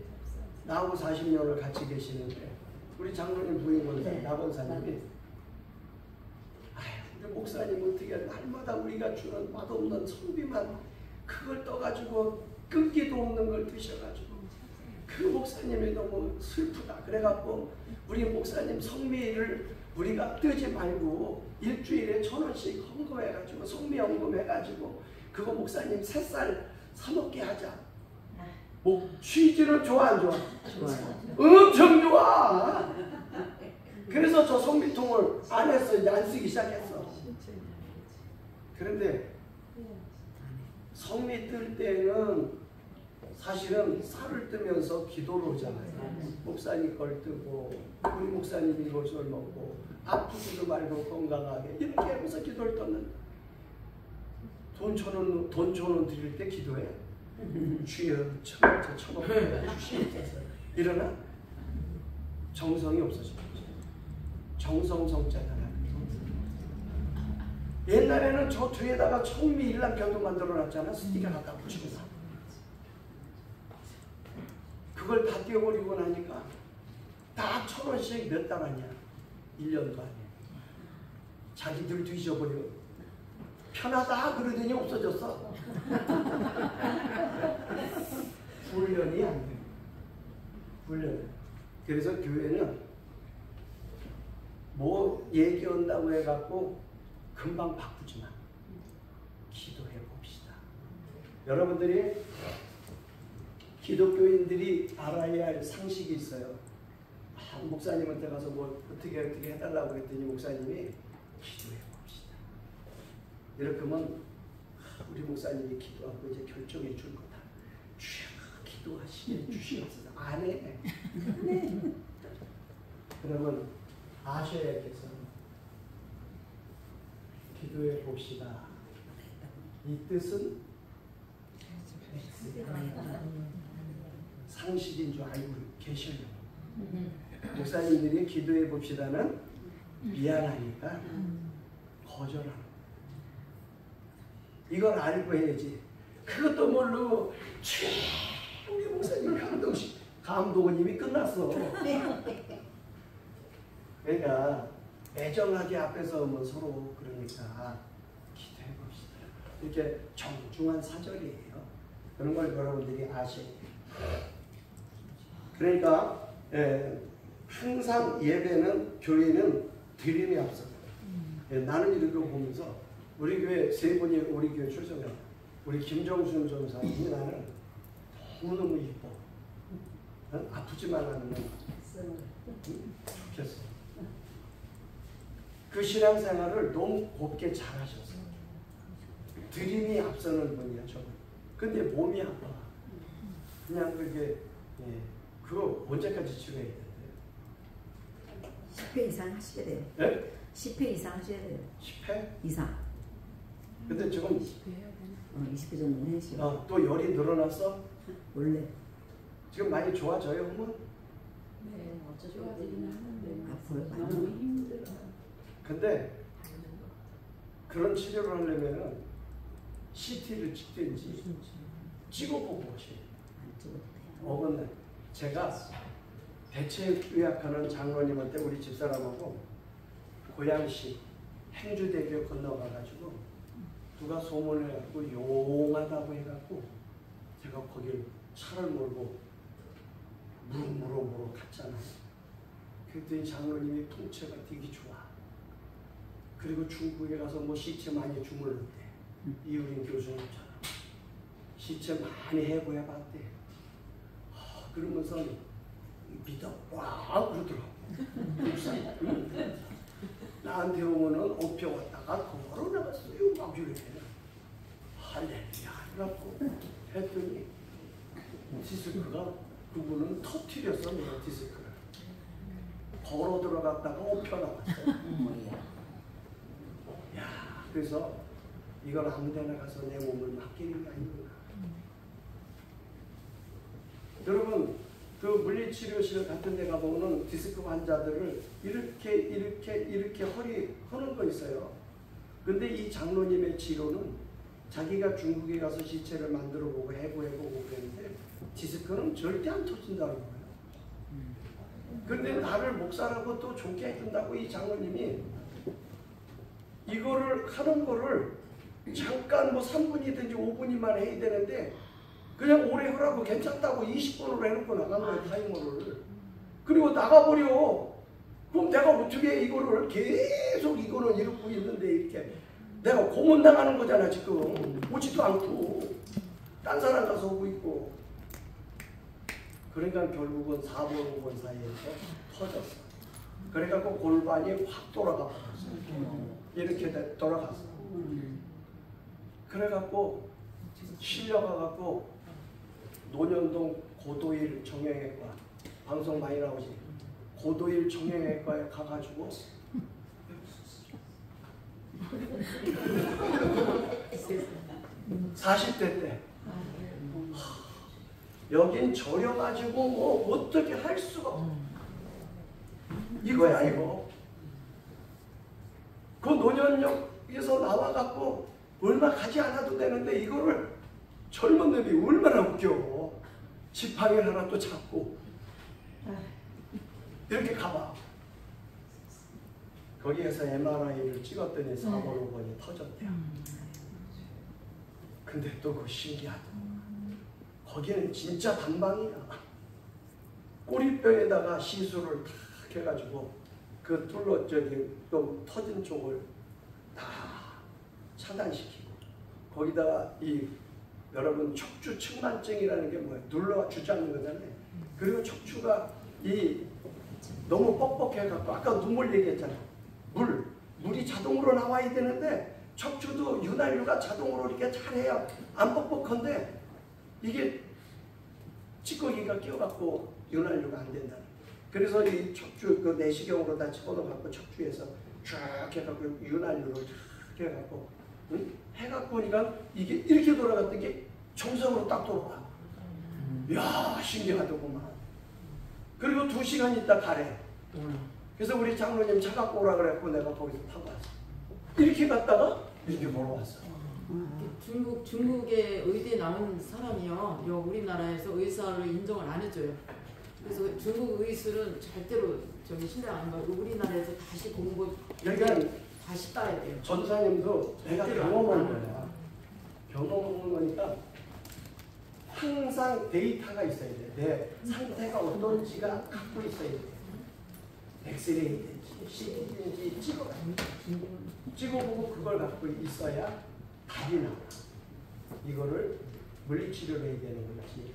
나하고 40년을 같이 계시는데 우리 장로님 부인 권사님 나 권사님이 우리 목사님 어떻게 날마다 우리가 주는 맛없는 성비만 그걸 떠가지고 끈기도 없는 걸 드셔가지고 그 목사님이 너무 슬프다. 그래갖고 우리 목사님 성미를 우리가 뜨지 말고 일주일에 1,000원씩 헌금해가지고 성미 헌금해가지고 그거 목사님 새쌀 사먹게 하자. 뭐 취지는 좋아 안 좋아? 좋아요. 엄청 좋아. 그래서 저 성미통을 안 했어. 이제 안 쓰기 시작했어. 그런데 성미 뜰 때는 사실은 쌀을 뜨면서 기도를 하잖아요. 목사님 걸 뜨고 우리 목사님이 이것을 먹고 아프지도 말고 건강하게 이렇게 하면서 기도를 떴는데 돈 1,000원 드릴 때 기도해. 주여 1,000원 주시옵소서. 이러나 정성이 없어져. 정성성자잖아. 옛날에는 저 뒤에다가 청미 일람편도 만들어놨잖아. 스티커 갖다 붙이고 나. 그걸 다 떼어버리고 나니까 다 1,000원씩 몇 달 하냐? 1년도 아니야. 자기들 뒤져버려. 편하다 그러더니 없어졌어. 훈련이 안 돼. 훈련. 그래서 교회는 뭐 얘기한다고 해갖고 금방 바꾸지 마. 기도해 봅시다. 여러분들이 기독교인들이 알아야 할 상식이 있어요. 목사님한테 가서 뭐 어떻게 해달라고 했더니 목사님이 기도해 봅시다. 이렇게 하면 우리 목사님이 기도하고 이제 결정해 줄 거다. 주여 기도하시게 주시옵소서. 안 해. 그러면 아셔야겠어. 기도해 봅시다. 이 뜻은 상식인 줄 알고 계셔요. 목사님들이 기도해 봅시다는 미안하니까 거절하는 거예요. 이걸 알고 해야지. 그것도 모르고 우리 목사님 감독은 이미 끝났어. 그러니까 애정하게 앞에서 뭐 서로 그러니까 기도해 봅시다. 이렇게 정중한 사절이에요. 그런 걸 여러분들이 아셔야 돼요. 그러니까 항상 예배는 교회는 드림이 앞서요. 나는 이렇게 보면서 우리 교회 세 분이 우리 교회 출석해요. 우리 김정순 전사님이 나는 너무너무 이뻐. 아프지만 않으면 좋겠어. 그 신앙생활을 너무 곱게 잘하셨어. 드림이 앞서는 분이야 저분. 근데 몸이 아파. 그냥 그게 그거 언제까지 치료해야 돼요? 10회 이상 하셔야 돼요. 네? 10회 이상 하셔야 돼요. 10회? 이상. 근데 지금 20회 정도는 해주세요. 또 열이 늘어났어? 원래 지금 많이 좋아져요, 어머? 네, 어쩌죠? 앞으로 너무 많이 힘들어. 근데 그런 치료를 하려면은 CT를 찍든지 찍어보고 하셔요. 안 찍어도 돼요. 어긋나. 제가 대체의학하는 장로님한테 우리 집사람하고 고양시 행주대교 건너가가지고 누가 소문을 해갖고 용하다고 해갖고 제가 거길 차를 몰고 무릎 갔잖아요. 그랬더니 장로님이 통체가 되게 좋아. 그리고 중국에 가서 뭐 시체 많이 주물렀대. 이우린 교수님처럼 시체 많이 해보해봤대. 그러면서 믿어 와 그러더라고. 나한테 오면은 엎혀 왔다가 걸어 나갔어요. 막 이렇게. 할렐루야 하라고 했더니 디스크가 그분은 터뜨렸어. 내가 디스크를. 걸어 들어갔다가 엎혀 나왔어요. 야, 그래서 이건 아무 데나 가서 내 몸을 맡기는 게 아니구나. 여러분, 그 물리치료실 같은 데 가보면 디스크 환자들을 이렇게 허리 하는 거 있어요. 근데 이 장로님의 치료는 자기가 중국에 가서 시체를 만들어 보고 해부해보고 그랬는데 디스크는 절대 안 터진다는 거예요. 근데 나를 목사라고 또 좋게 해준다고 이 장로님이 이거를 하는 거를 잠깐 뭐 3분이든지 5분이만 해야 되는데 그냥 오래 하라고 괜찮다고 20분으로 해놓고 나간 거예요. 타이머를. 그리고 나가버려. 그럼 내가 어떻게 이거를 계속 이거는 이러고 있는데 이렇게 내가 고문당하는 거잖아 지금. 오지도 않고 딴 사람 가서 오고 있고. 그러니까 결국은 4번 5번 사이에서 터졌어. 그래갖고 골반이 확 돌아가 버렸어. 이렇게 돌아갔어. 그래갖고 실려가갖고 논현동 고도일 정형외과, 방송 많이 나오지. 고도일 정형외과에 가가지고 40대 때 여긴 저려가지고 뭐 어떻게 할 수가 없어. 이거야 이거. 그 논현역에서 나와갖고 얼마 가지 않아도 되는데 이거를 젊은 놈이 얼마나 웃겨. 지팡이 하나 또 잡고 이렇게 가봐. 거기에서 MRI를 찍었더니 4번 5번이 터졌대요. 근데 또 그거 신기하다. 거기는 진짜 단방이야. 꼬리뼈에다가 시술을 탁 해가지고 그 뚫러 또 터진 쪽을 다 차단시키고 거기다가 이 여러분 척추 측만증이라는 게 뭐예요? 눌러 주저앉는 거잖아요. 그리고 척추가 이 너무 뻑뻑해갖고 아까 눈물 얘기했잖아요. 물이 자동으로 나와야 되는데 척추도 윤활유가 자동으로 이렇게 잘해야 안 뻑뻑한데 이게 찌꺼기가 끼어갖고 윤활유가 안 된다. 그래서 이 척추 그 내시경으로 다 집어넣어갖고 척추에서 쫙 해갖고 윤활유를 쫙 해갖고 응? 해갖고 보니까 이게 이렇게 돌아갔던 게 정상으로 딱 돌아가. 이야 신기하더구만. 그리고 2시간 있다 가래. 그래서 우리 장로님 차 갖고 오라 그랬고 내가 거기서 타고 왔어. 이렇게 갔다가 이렇게 걸어왔어. 중국의 의대 나온 사람이요. 우리나라에서 의사를 인정을 안 해줘요. 그래서 중국 의술은 절대로 신뢰 안 하고 우리나라에서 다시 공부 그러니까 다시 따야 돼요. 전사님도 내가 경험한 거야. 경험한 거니까 항상 데이터가 있어야 돼. 내 상태가 어떤지가 갖고 있어야 돼. 엑스레이든지 CT든지 찍어보고 그걸 갖고 있어야 답이 나와. 이거를 물리치료를 해야 되는 거지.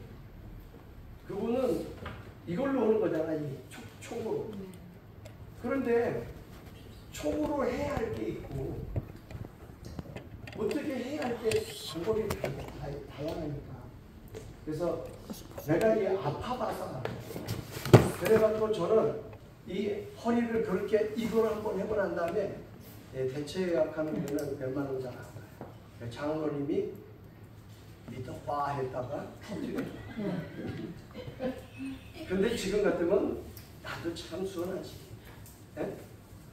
그분은 이걸로 오는 거잖아. 이 촉으로. 그런데 촉으로 해야 할 게 있고 어떻게 해야 할 게 방법이 다양하니까. 그래서 내가 이 아파봐서 그래가지고 저는 이 허리를 그렇게 이걸 한번 해고 난 다음에 대체 예약하는 데는 몇만 원 잘 안 가요. 장로님이 믿어봐 했다가 터뜨려. 근데 지금 같으면 나도 참 순하지.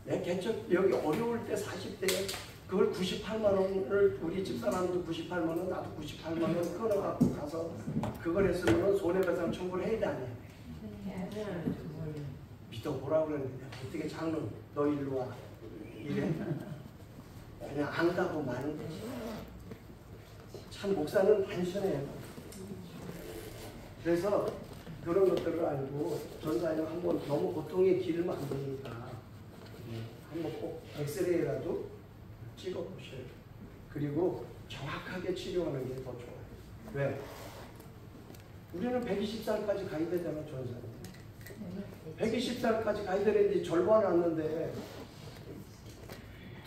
내 개척 여기 어려울 때 40대에 그걸 98만 원을 우리 집사람도 98만 원 나도 98만 원 끊어갖고 가서 그걸 했으면 손해배상 청구를 해야 되네. 믿어보라고 그랬는데 어떻게 장로 너 일로 와 이래. 그냥 안 가고 마는 거지. 참 목사는 단순해요. 그래서 그런 것들을 알고 전사님 한번 너무 고통에 기르면 안 되니까 한번 꼭 엑스레이라도 찍어보셔요. 그리고 정확하게 치료하는 게 더 좋아요. 왜? 우리는 120살까지 가야 되잖아, 전사님. 120살까지 가야 되는데 절반 왔는데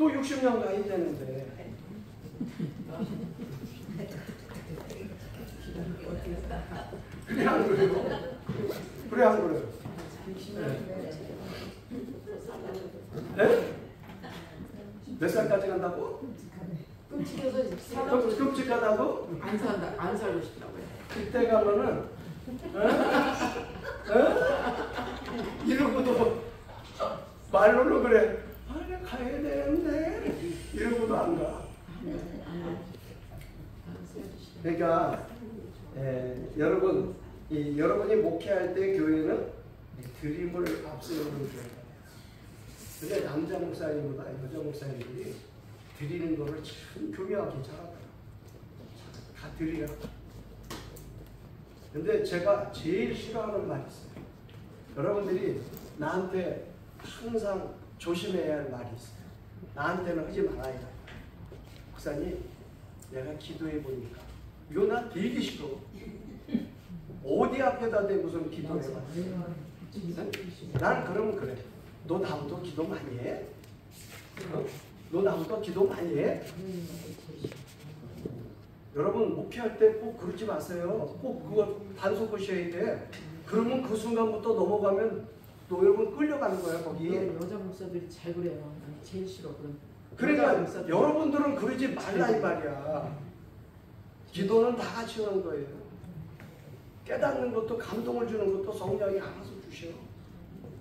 또 60년 가야 되는데. 그래 안 그래요? 그래 안 그래요? 네? 몇 살까지 간다고? 끔찍해서 살아보고 끔찍하다고? 안 살고 싶더라고요. 그때 가면은 이러고도 말로는 그래. 빨리 가야 되는데 이러고도 안 가. 그러니까 여러분 여러분이 목회할 때 교회는 드림을 앞세우는 교회다. 근데 남자 목사님보다 여자 목사님들이 드리는 거를 참 교묘하게 잘하더라고요. 다 드리라고. 근데 제가 제일 싫어하는 말이 있어요. 여러분들이 나한테 항상 조심해야 할 말이 있어요. 나한테는 하지 말아야 돼. 목사님, 내가 기도해 보니까 이거 나 되게 싫어. 어디 앞에다 대고서 기도해 봐. 난 그러면 그래. 너 다음부터 기도 많이 해? 너 다음부터 기도 많이 해? 여러분 목회할 때 꼭 그러지 마세요. 꼭 그거 단속하셔야 돼. 그러면 그 순간부터 넘어가면 또 여러분 끌려가는 거야 거기. 여자 목사들이 잘 그래요. 난 제일 싫어 그런. 그러니까 여러분들은 그러지 말라 이 말이야. 기도는 다 같이 하는 거예요. 깨닫는 것도 감동을 주는 것도 성령이 알아서 주셔.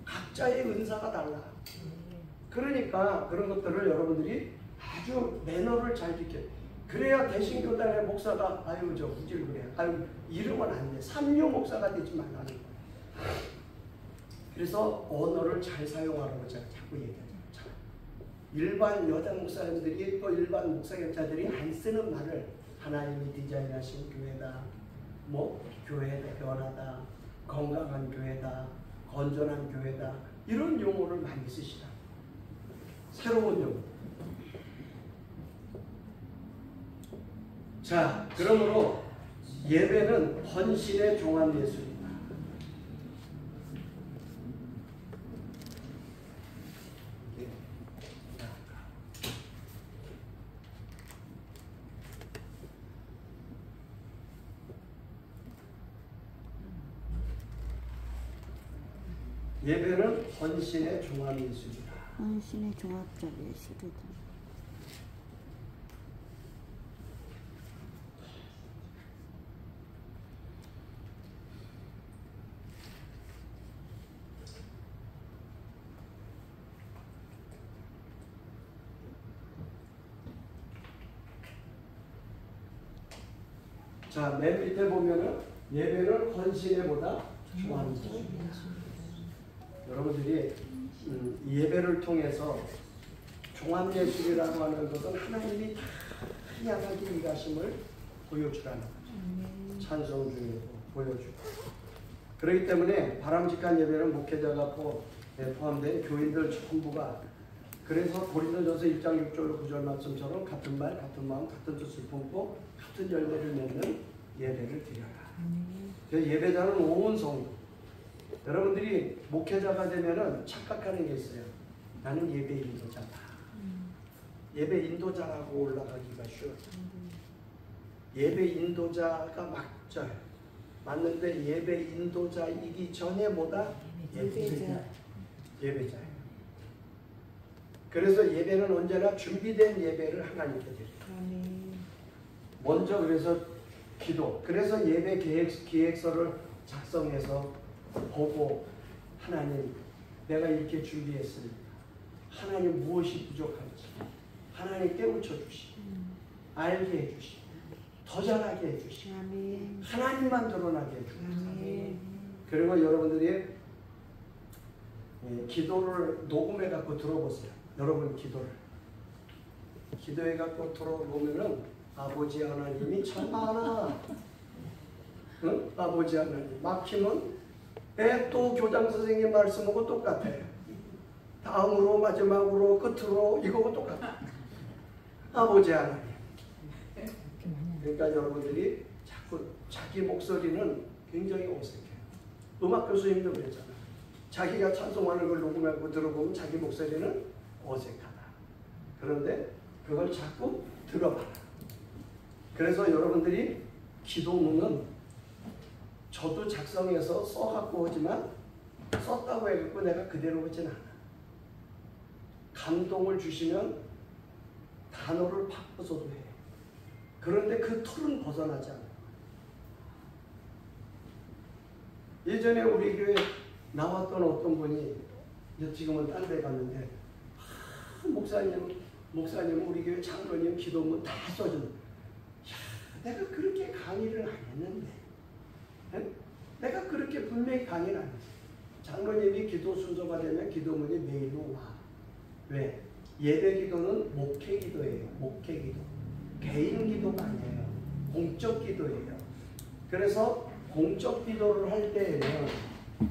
각자의 은사가 달라. 그러니까 그런 것들을 여러분들이 아주 매너를 잘 지켜. 그래야 대신교단의 목사가 아유 저 우질 그래. 아유 이러면 안 돼. 삼류 목사가 되지 말라는 거야. 그래서 언어를 잘 사용하라고 제가 자꾸 얘기하죠. 일반 여자 목사님들이 또 일반 목사님자들이 안 쓰는 말을 하나님이 디자인하신 교회다. 뭐 교회가 변하다. 건강한 교회다. 건전한 교회다. 이런 용어를 많이 쓰시다. 새로운 용어. 자, 그러므로 예배는 헌신의 종합예술이다. 예배는 헌신의 종합예술이다. 헌신의 종합적 예술이다. 자, 맨 밑에 보면은 예배는 헌신의 보다 종합예술. 여러분들이 예배를 통해서 종합예술이라고 하는 것은 하나님이 다양하게 일하심을 보여주라는 거죠. 찬송 중에 보여주고. 그렇기 때문에 바람직한 예배는 목회자가 포함된 교인들 전부가 그래서 고린도전서 1장 6절 9절 말씀처럼 같은 말, 같은 마음, 같은 뜻을 품고 같은 열매를 맺는 예배를 드려라. 그래서 예배자는 온 성도. 여러분들이 목회자가 되면은 착각하는 게 있어요. 나는 예배 인도자다. 예배 인도자라고 올라가기가 쉬워요. 예배 인도자가 맞는데 예배 인도자이기 전에 뭐다? 예배자예요. 그래서 예배는 언제나 준비된 예배를 하나님께 드립니다. 먼저 그래서 기도. 그래서 예배 기획서를 작성해서 보고 하나님 내가 이렇게 준비했습니다. 하나님 무엇이 부족한지 하나님 깨우쳐 주시고 알게 해주시고 더 잘하게 해주시고 하나님만 드러나게 해주시고 그리고 여러분들이 기도를 녹음해 갖고 들어보세요. 여러분 기도해 갖고 들어보면은 아버지 하나님이 참 많아. 응? 아버지 하나님 막히면 또 교장 선생님 말씀하고 똑같아요. 다음으로 마지막으로 끝으로 이거하고 똑같아요. 아버지 하나님. 그러니까 여러분들이 자꾸 자기 목소리는 굉장히 어색해요. 음악 교수님도 그랬잖아요. 자기가 찬송하는 걸 녹음하고 들어보면 자기 목소리는 어색하다. 그런데 그걸 자꾸 들어봐라. 그래서 여러분들이 기도문은 저도 작성해서 써갖고 오지만 썼다고 해갖고 내가 그대로 오진 않아. 감동을 주시면 단어를 바꿔서도 해. 그런데 그 틀은 벗어나지 않아. 예전에 우리 교회 나왔던 어떤 분이 지금은 딴 데 갔는데 목사님 우리 교회 장로님 기도문 다 써준. 내가 그렇게 강의를 안 했는데 내가 그렇게 분명히 강의를 안 했어. 장로님이 기도 순서가 되면 기도문이 메일로 와. 왜? 예배 기도는 목회 기도예요. 목회 기도. 개인 기도가 아니에요. 공적 기도예요. 그래서 공적 기도를 할 때에는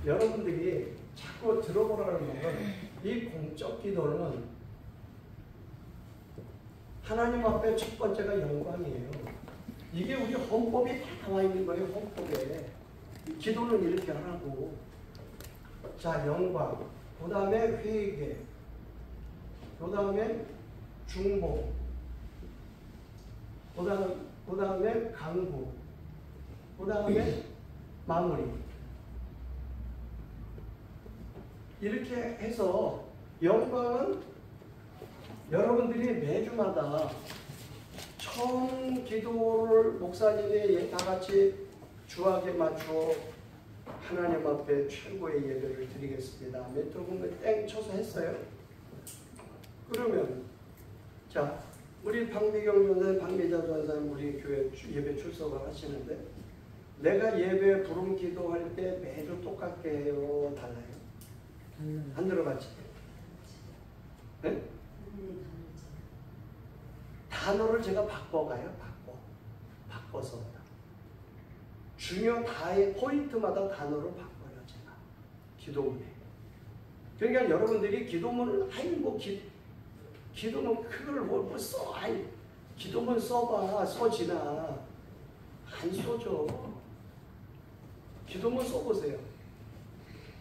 여러분들이 자꾸 들어보라는 것은 이 공적 기도는 하나님 앞에 첫 번째가 영광이에요. 이게 우리 헌법에 다 나와 있는 거예요. 헌법에. 기도는 이렇게 하라고. 자, 영광. 그 다음에 회개. 그 다음에 중보. 그 다음에 강구. 그 다음에 마무리. 이렇게 해서 영광은 여러분들이 매주마다 처음 기도를 목사님이 다 같이 주악에 맞추어 하나님 앞에 최고의 예배를 드리겠습니다. 멘토금을 땡 쳐서 했어요. 그러면 자 우리 박미경 전사님, 박미자 전사님 우리 교회 예배 출석을 하시는데 내가 예배 부름 기도할 때 매주 똑같게 해요? 달라요? 안 들어봤지? 네? 단어를 제가 바꿔가요. 바꿔서 중요 다의 포인트마다 단어를 바꿔요. 제가 기도문에. 그러니까 여러분들이 기도문을 기도문 그걸 뭐 써? 아니 기도문 써봐. 써지나 안 써져. 기도문 써보세요.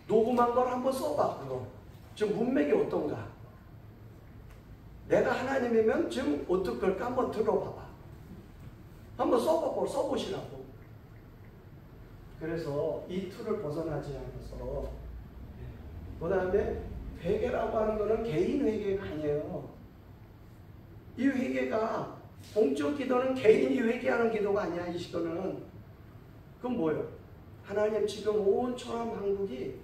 녹음한 걸 한번 써봐. 그거 지금 문맥이 어떤가? 내가 하나님이면 지금 어떡할까 한번 들어봐봐. 한번 써보시라고. 그래서 이 틀을 벗어나지 않아서 그 다음에 회개라고 하는 거는 개인 회개가 아니에요. 이 회개가 공적 기도는 개인이 회개하는 기도가 아니야. 이 시도는. 그건 뭐예요? 하나님 지금 온 천하 한국이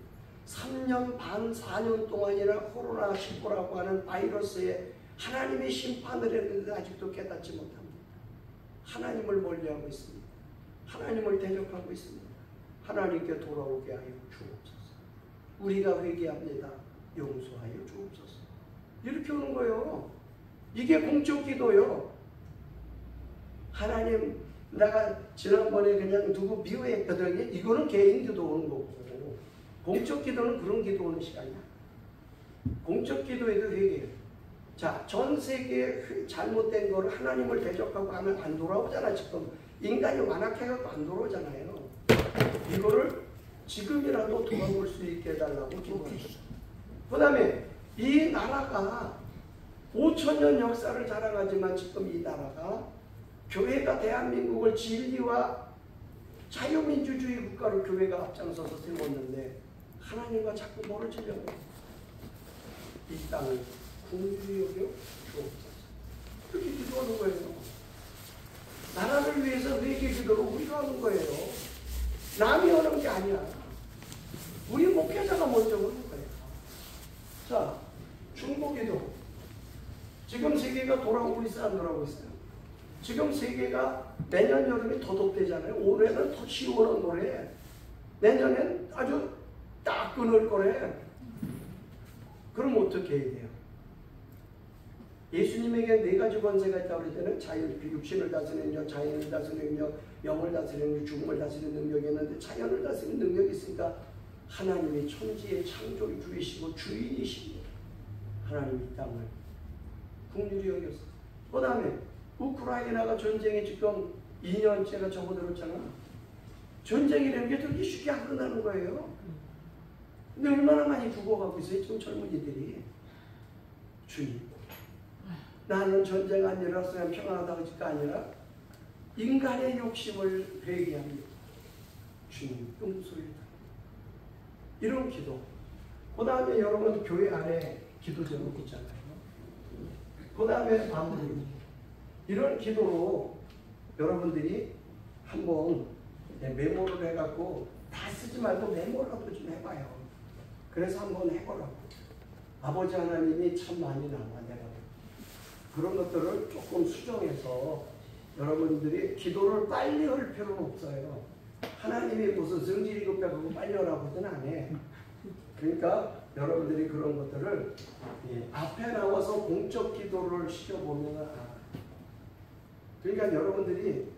3년 반 4년 동안이나 코로나19라고 하는 바이러스에 하나님의 심판을 했는데 아직도 깨닫지 못합니다. 하나님을 멀리하고 있습니다. 하나님을 대적하고 있습니다. 하나님께 돌아오게 하여 주옵소서. 우리가 회개합니다. 용서하여 주옵소서. 이렇게 오는 거예요. 이게 공적 기도요. 하나님 내가 지난번에 그냥 누구 미워했거든요. 이거는 개인 기도 오는 거고 공적 기도는 그런 기도 오는 시간이야. 공적 기도에도 회개해요. 자, 전 세계에 잘못된 거를 하나님을 대적하고 하면 안 돌아오잖아. 지금 인간이 완악해갖고 안 돌아오잖아요. 이거를 지금이라도 돌아올 수 있게 해달라고 기도했어. 그 다음에 이 나라가 5,000년 역사를 자랑하지만 지금 이 나라가 교회가 대한민국을 진리와 자유민주주의 국가로 교회가 앞장서서 세웠는데 하나님과 자꾸 멀어지려고 이 땅을 궁휼히 여겨 주옵소서. 그렇게 기도하는 거예요. 나라를 위해서 회개 기도를 우리가 하는 거예요. 남이 하는 게 아니야. 우리 목회자가 먼저 하는 거예요. 자, 중보기도. 지금 세계가 우리 사람 돌아오고 있어요. 지금 세계가 내년 여름에 더덥대잖아요. 올해는 더 시원한 거래. 내년엔 아주 따끈할 거래. 그럼 어떻게 해야 돼요? 예수님에게 4가지 권세가 있다고 그럴 때는 자연, 육신을 다스리는 능력, 자연을 다스리는 능력, 영을 다스리는 능력, 죽음을 다스리는 능력이 있는데 자연을 다스리는 능력이 있으니까 하나님이 천지의 창조주이시고 주인이십니다. 하나님이 이 땅을 긍휼히 여겼어. 그 다음에 우크라이나가 전쟁에 지금 2년째가 접어들었잖아. 전쟁이라는 게 되게 쉽게 안 끝나는 거예요. 근데 얼마나 많이 죽어가고 있어요 지금 젊은이들이. 주님 나는 전쟁 안 일어났으면 평안하다가 아니라 인간의 욕심을 회개하며 주님 용서해달라. 이런 기도. 그 다음에 여러분 교회 안에 기도 제목 있잖아요. 그 다음에 마무리. 이런 기도로 여러분들이 한번 메모를 해갖고 다 쓰지 말고 메모라도 좀 해봐요. 그래서 한번 해보라고. 아버지 하나님이 참 많이 나와 내가. 그런 것들을 조금 수정해서 여러분들이 기도를 빨리 할 필요는 없어요. 하나님이 무슨 성질이 급해가고 빨리 하라고는 안 해. 그러니까 여러분들이 그런 것들을 앞에 나와서 공적 기도를 시켜보면 알아요. 그러니까 여러분들이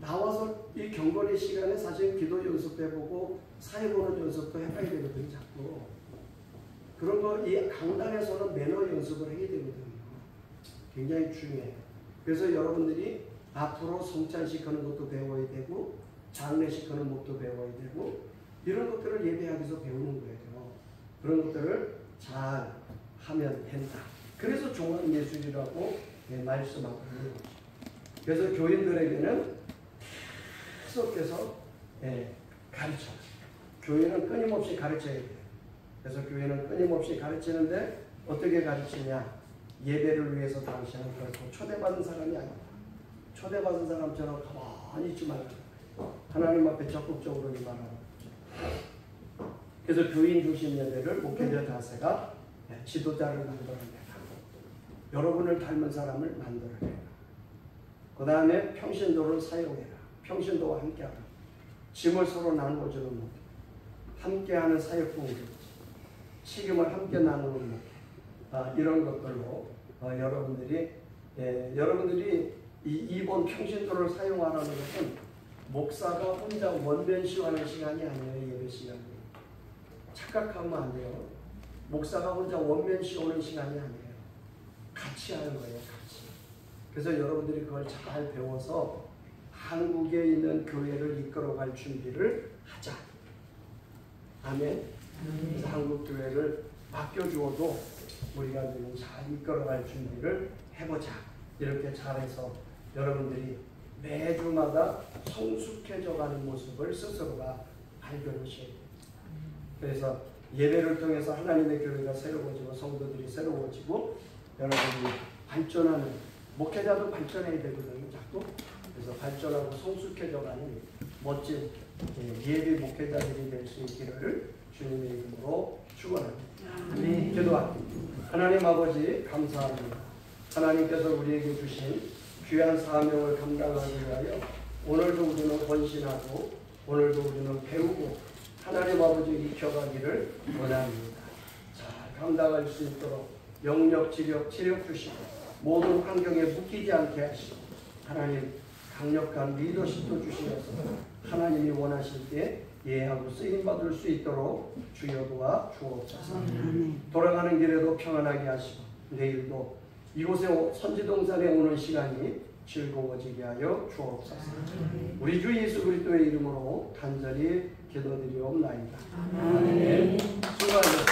나와서 이 경건의 시간에 사실 기도 연습해보고 사회 보는 연습도 해봐야 되거든요. 자꾸. 그런 거 이 강단에서는 매너 연습을 해야 되거든요. 굉장히 중요해요. 그래서 여러분들이 앞으로 성찬식 하는 것도 배워야 되고 장례식 하는 것도 배워야 되고 이런 것들을 예배하면서 배우는 거예요. 그런 것들을 잘 하면 된다. 그래서 종합예술이라고 말씀하고 있는 거죠. 그래서 교인들에게는 계속해서 가르쳐. 교회는 끊임없이 가르쳐야 돼요. 그래서 교회는 끊임없이 가르치는데 어떻게 가르치냐? 예배를 위해서 당신은 결코 초대받은 사람이 아니다. 초대받은 사람처럼 가만히 있지 말고 하나님 앞에 적극적으로 임하라고. 그래서 교인 중심 예배를 목회자 자세가 지도자를 만들어내라. 여러분을 닮은 사람을 만들어내라. 그 다음에 평신도를 사용해라. 평신도와 함께하라. 짐을 서로 나누어주는 목회. 함께하는 사역봉 책임을 함께 나누는 목회. 이런 것들로 여러분들이 이번 평신도를 사용하라는 것은 목사가 혼자 원변시하는 시간이 아니에요. 예배 시간이. 착각하면 안 돼요. 목사가 혼자 원변시 오는 시간이 아니에요. 같이 하는 거예요. 같이. 그래서 여러분들이 그걸 잘 배워서 한국에 있는 교회를 이끌어갈 준비를 하자. 아멘. 그래서 한국 교회를 맡겨주어도 우리가 잘 이끌어갈 준비를 해보자. 이렇게 잘해서 여러분들이 매주마다 성숙해져가는 모습을 스스로가 발견하셔야 돼요. 그래서 예배를 통해서 하나님의 교회가 새로워지고 성도들이 새로워지고 여러분이 발전하는 목회자도 발전해야 되거든요. 자꾸. 그래서 발전하고 성숙해져가는 멋진 예배 목회자들이 될 수 있기를 주님의 이름으로 축원합니다. 기도합니다. 하나님 아버지 감사합니다. 하나님께서 우리에게 주신 귀한 사명을 감당하기 위하여 오늘도 우리는 헌신하고 오늘도 우리는 배우고 하나님 아버지 익혀가기를 원합니다. 잘 감당할 수 있도록 영력, 지력 주시고 모든 환경에 묶이지 않게 하시고 하나님 강력한 리더십도 주시면서 하나님이 원하실 때 예하고 쓰임받을 수 있도록 주여 도와 주옵소서. 돌아가는 길에도 평안하게 하시고 내일도 이곳에 선지동산에 오는 시간이 즐거워지게 하여 주옵소서. 우리 주 예수 그리스도의 이름으로 간절히 기도드리옵나이다. 아멘. 수고하셨습니다.